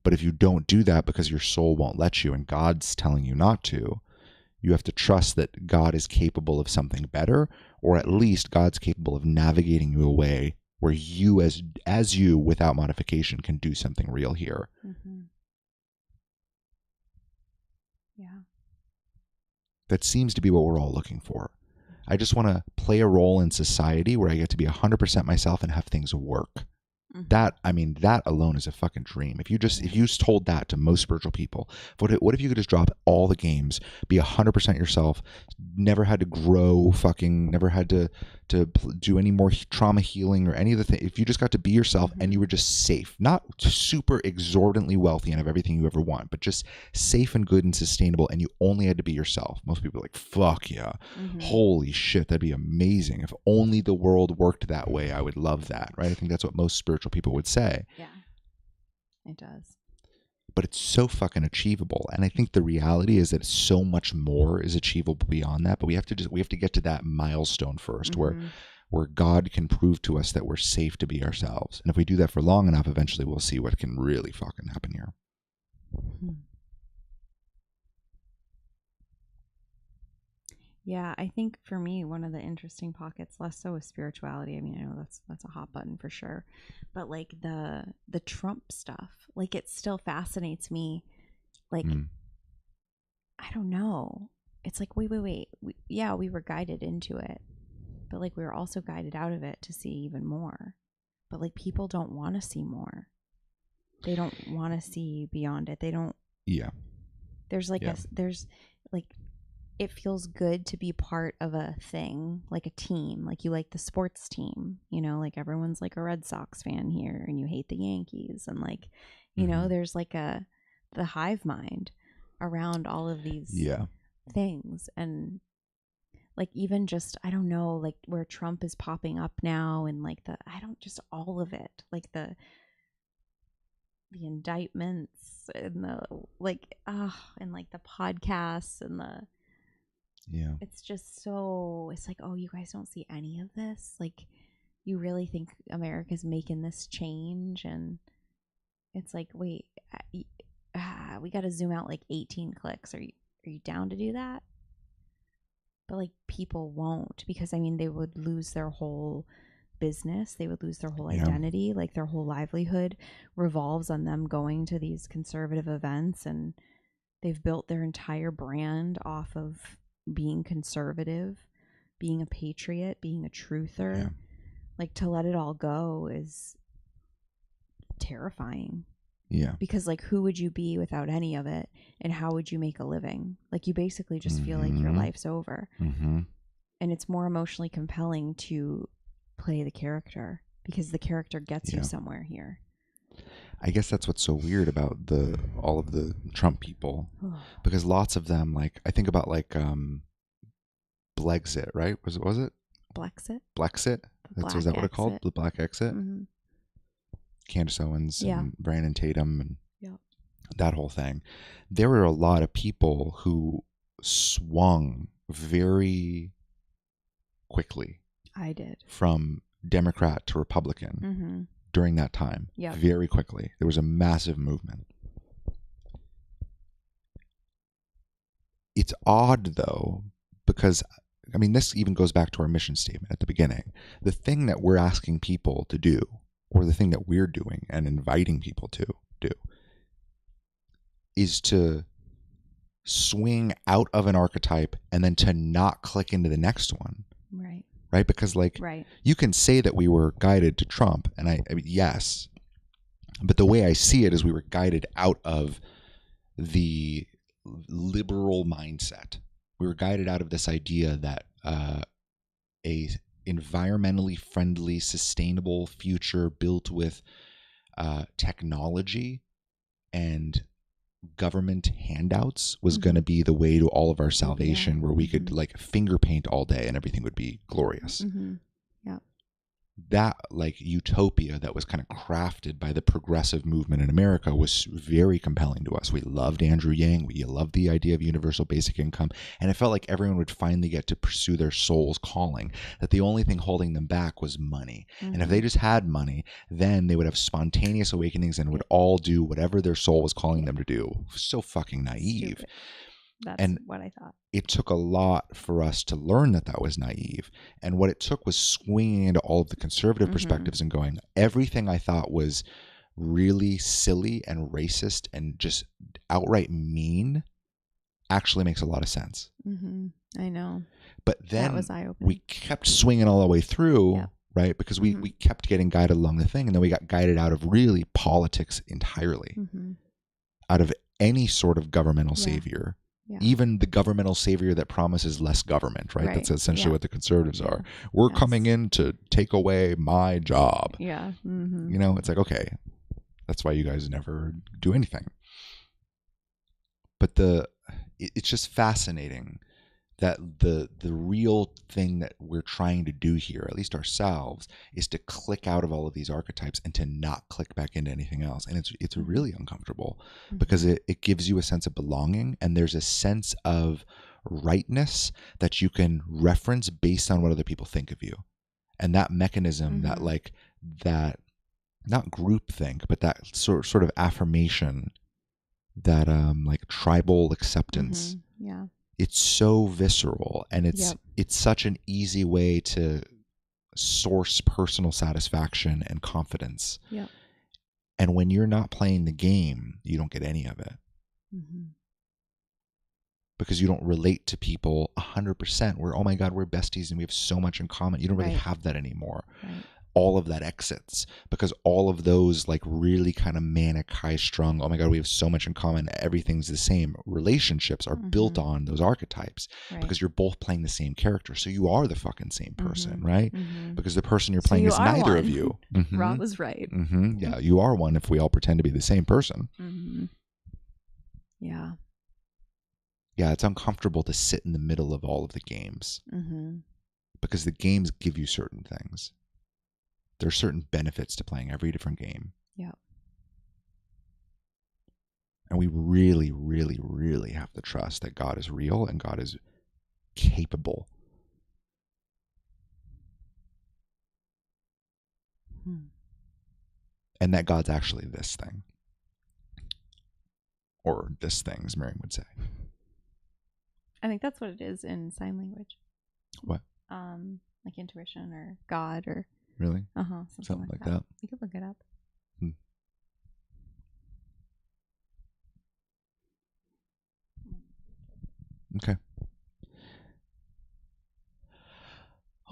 But if you don't do that because your soul won't let you and God's telling you not to, you have to trust that God is capable of something better, or at least God's capable of navigating you away where you as you without modification can do something real here. Mm-hmm. Yeah. That seems to be what we're all looking for. I just want to play a role in society where I get to be 100% myself and have things work. Mm-hmm. That alone is a fucking dream. If you told that to most spiritual people, what if you could just drop all the games, be 100% yourself, never had to grow, never had to do any more trauma healing or any of the things. If you just got to be yourself and you were just safe, not super exorbitantly wealthy and have everything you ever want, but just safe and good and sustainable, and you only had to be yourself. Most people are like, fuck yeah. Mm-hmm. Holy shit, that'd be amazing. If only the world worked that way, I would love that, right? I think that's what most spiritual people would say. Yeah, it does. But it's so fucking achievable. And I think the reality is that so much more is achievable beyond that. But we have to get to that milestone first, Mm-hmm. where God can prove to us that we're safe to be ourselves. And if we do that for long enough, eventually we'll see what can really fucking happen here. Hmm. Yeah, I think for me, one of the interesting pockets, less so with spirituality. I mean, I know that's a hot button for sure, but like the Trump stuff, like it still fascinates me. Like, I don't know. It's like, wait. We were guided into it, but like we were also guided out of it to see even more. But like people don't want to see more. They don't want to see beyond it. They don't. Yeah. There's like there's like. It feels good to be part of a thing, like a team, like you like the sports team, you know, like everyone's like a Red Sox fan here and you hate the Yankees. And like, you know, there's like the hive mind around all of these things. And like, even just, I don't know, like where Trump is popping up now and like just all of it, like the indictments and the like, and like the podcasts and it's just so, it's like, oh, you guys don't see any of this? Like, you really think America's making this change? And it's like, wait, we got to zoom out like 18 clicks. Are you down to do that? But like people won't, because I mean, they would lose their whole business. They would lose their whole identity. Like their whole livelihood revolves on them going to these conservative events, and they've built their entire brand off of being conservative, being a patriot, being a truther. Yeah. Like to let it all go is terrifying. Yeah. Because like who would you be without any of it, and how would you make a living? Like you basically just feel like your life's over. Mm-hmm. And it's more emotionally compelling to play the character because the character gets you somewhere here. I guess that's what's so weird about all of the Trump people, because lots of them, like I think about like Blexit, right? Was it Blexit? Blexit? Is that what it's called? The Black Exit? Mm-hmm. Candace Owens and Brandon Tatum and Yep. that whole thing. There were a lot of people who swung very quickly. I did. From Democrat to Republican. Mm-hmm. During that time, very quickly. There was a massive movement. It's odd, though, because, I mean, this even goes back to our mission statement at the beginning. The thing that we're asking people to do, or the thing that we're doing and inviting people to do, is to swing out of an archetype and then to not click into the next one. Right. Right? Because you can say that we were guided to Trump, and I mean, yes, but the way I see it is we were guided out of the liberal mindset. We were guided out of this idea that a environmentally friendly, sustainable future built with technology and government handouts was going to be the way to all of our salvation, where we could like finger paint all day and everything would be glorious. Yeah. That like utopia that was kind of crafted by the progressive movement in America was very compelling to us. We loved Andrew Yang. We loved the idea of universal basic income. And it felt like everyone would finally get to pursue their soul's calling, that the only thing holding them back was money. And if they just had money, then they would have spontaneous awakenings and would all do whatever their soul was calling them to do. So fucking naive. Stupid. That's what I thought. It took a lot for us to learn that that was naive. And what it took was swinging into all of the conservative perspectives and going, everything I thought was really silly and racist and just outright mean actually makes a lot of sense. I know. But then that was eye-opening. we kept swinging all the way through, right? Because we kept getting guided along the thing. And then we got guided out of really politics entirely, out of any sort of governmental savior. Yeah. Even the governmental savior that promises less government, right? That's essentially what the conservatives are. We're coming in to take away my job. Yeah. You know, it's like, okay, that's why you guys never do anything. But it's just fascinating that the real thing that we're trying to do here, at least ourselves, is to click out of all of these archetypes and to not click back into anything else. And it's really uncomfortable because it gives you a sense of belonging, and there's a sense of rightness that you can reference based on what other people think of you. And that mechanism, that like that, not groupthink, but that sort of affirmation, that like tribal acceptance. Yeah. It's so visceral, and it's such an easy way to source personal satisfaction and confidence. Yeah. And when you're not playing the game, you don't get any of it. Because you don't relate to people 100%. We're, oh my God, we're besties and we have so much in common. You don't really have that anymore. All of that exits, because all of those like really kind of manic, high-strung, oh my God, we have so much in common, everything's the same, relationships are built on those archetypes because you're both playing the same character. So you are the fucking same person, right? Because the person you're playing is neither of you. Rob was right. Yeah, you are one if we all pretend to be the same person. Yeah. Yeah, it's uncomfortable to sit in the middle of all of the games because the games give you certain things. There are certain benefits to playing every different game. Yeah. And we really, really, really have to trust that God is real and God is capable. And that God's actually this thing. Or this thing, as Miriam would say. I think that's what it is in sign language. What? Like intuition or God or... Really? Something like that. You could look it up. Okay.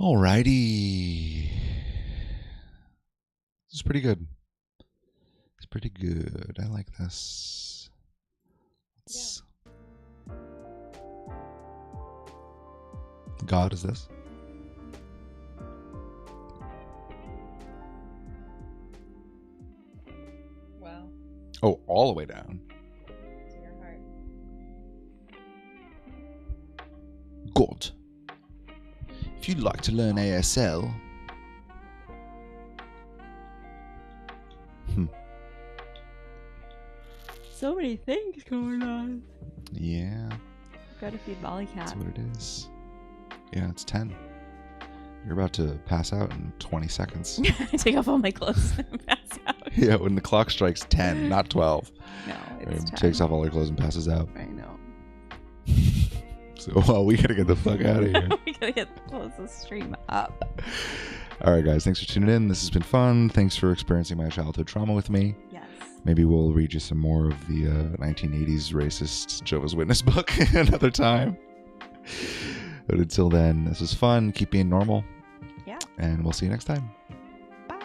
Alrighty. This is pretty good. It's pretty good. I like this. God is this? Wow. Oh, all the way down. To your heart. God. If you'd like to learn ASL, So many things going on. Yeah. Gotta feed Molly Cat. That's what it is. Yeah, it's 10. You're about to pass out in 20 seconds. I take off all my clothes and pass out. Yeah, when the clock strikes 10, not 12. No, it's 10. Takes off all her clothes and passes out. I know. So, we gotta get the fuck out of here. We gotta close the stream up. All right, guys. Thanks for tuning in. This has been fun. Thanks for experiencing my childhood trauma with me. Yes. Maybe we'll read you some more of the 1980s racist Jehovah's Witness book another time. But until then, this was fun. Keep being normal. Yeah. And we'll see you next time. Bye.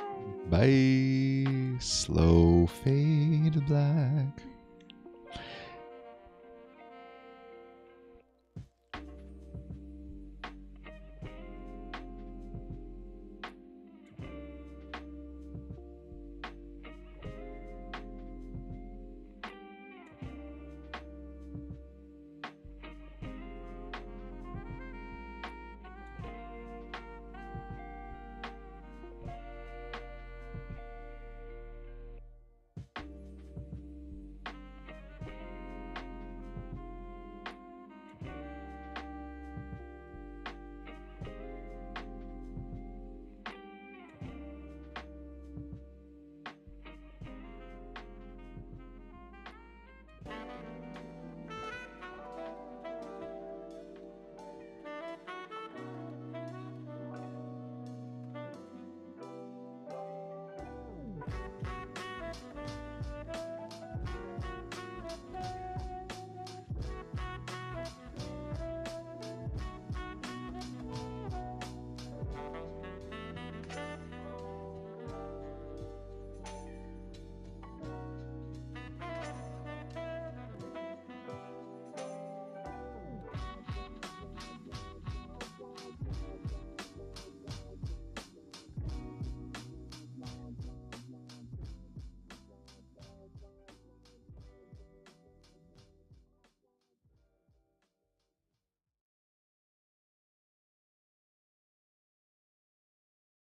Bye. Slow fade to black.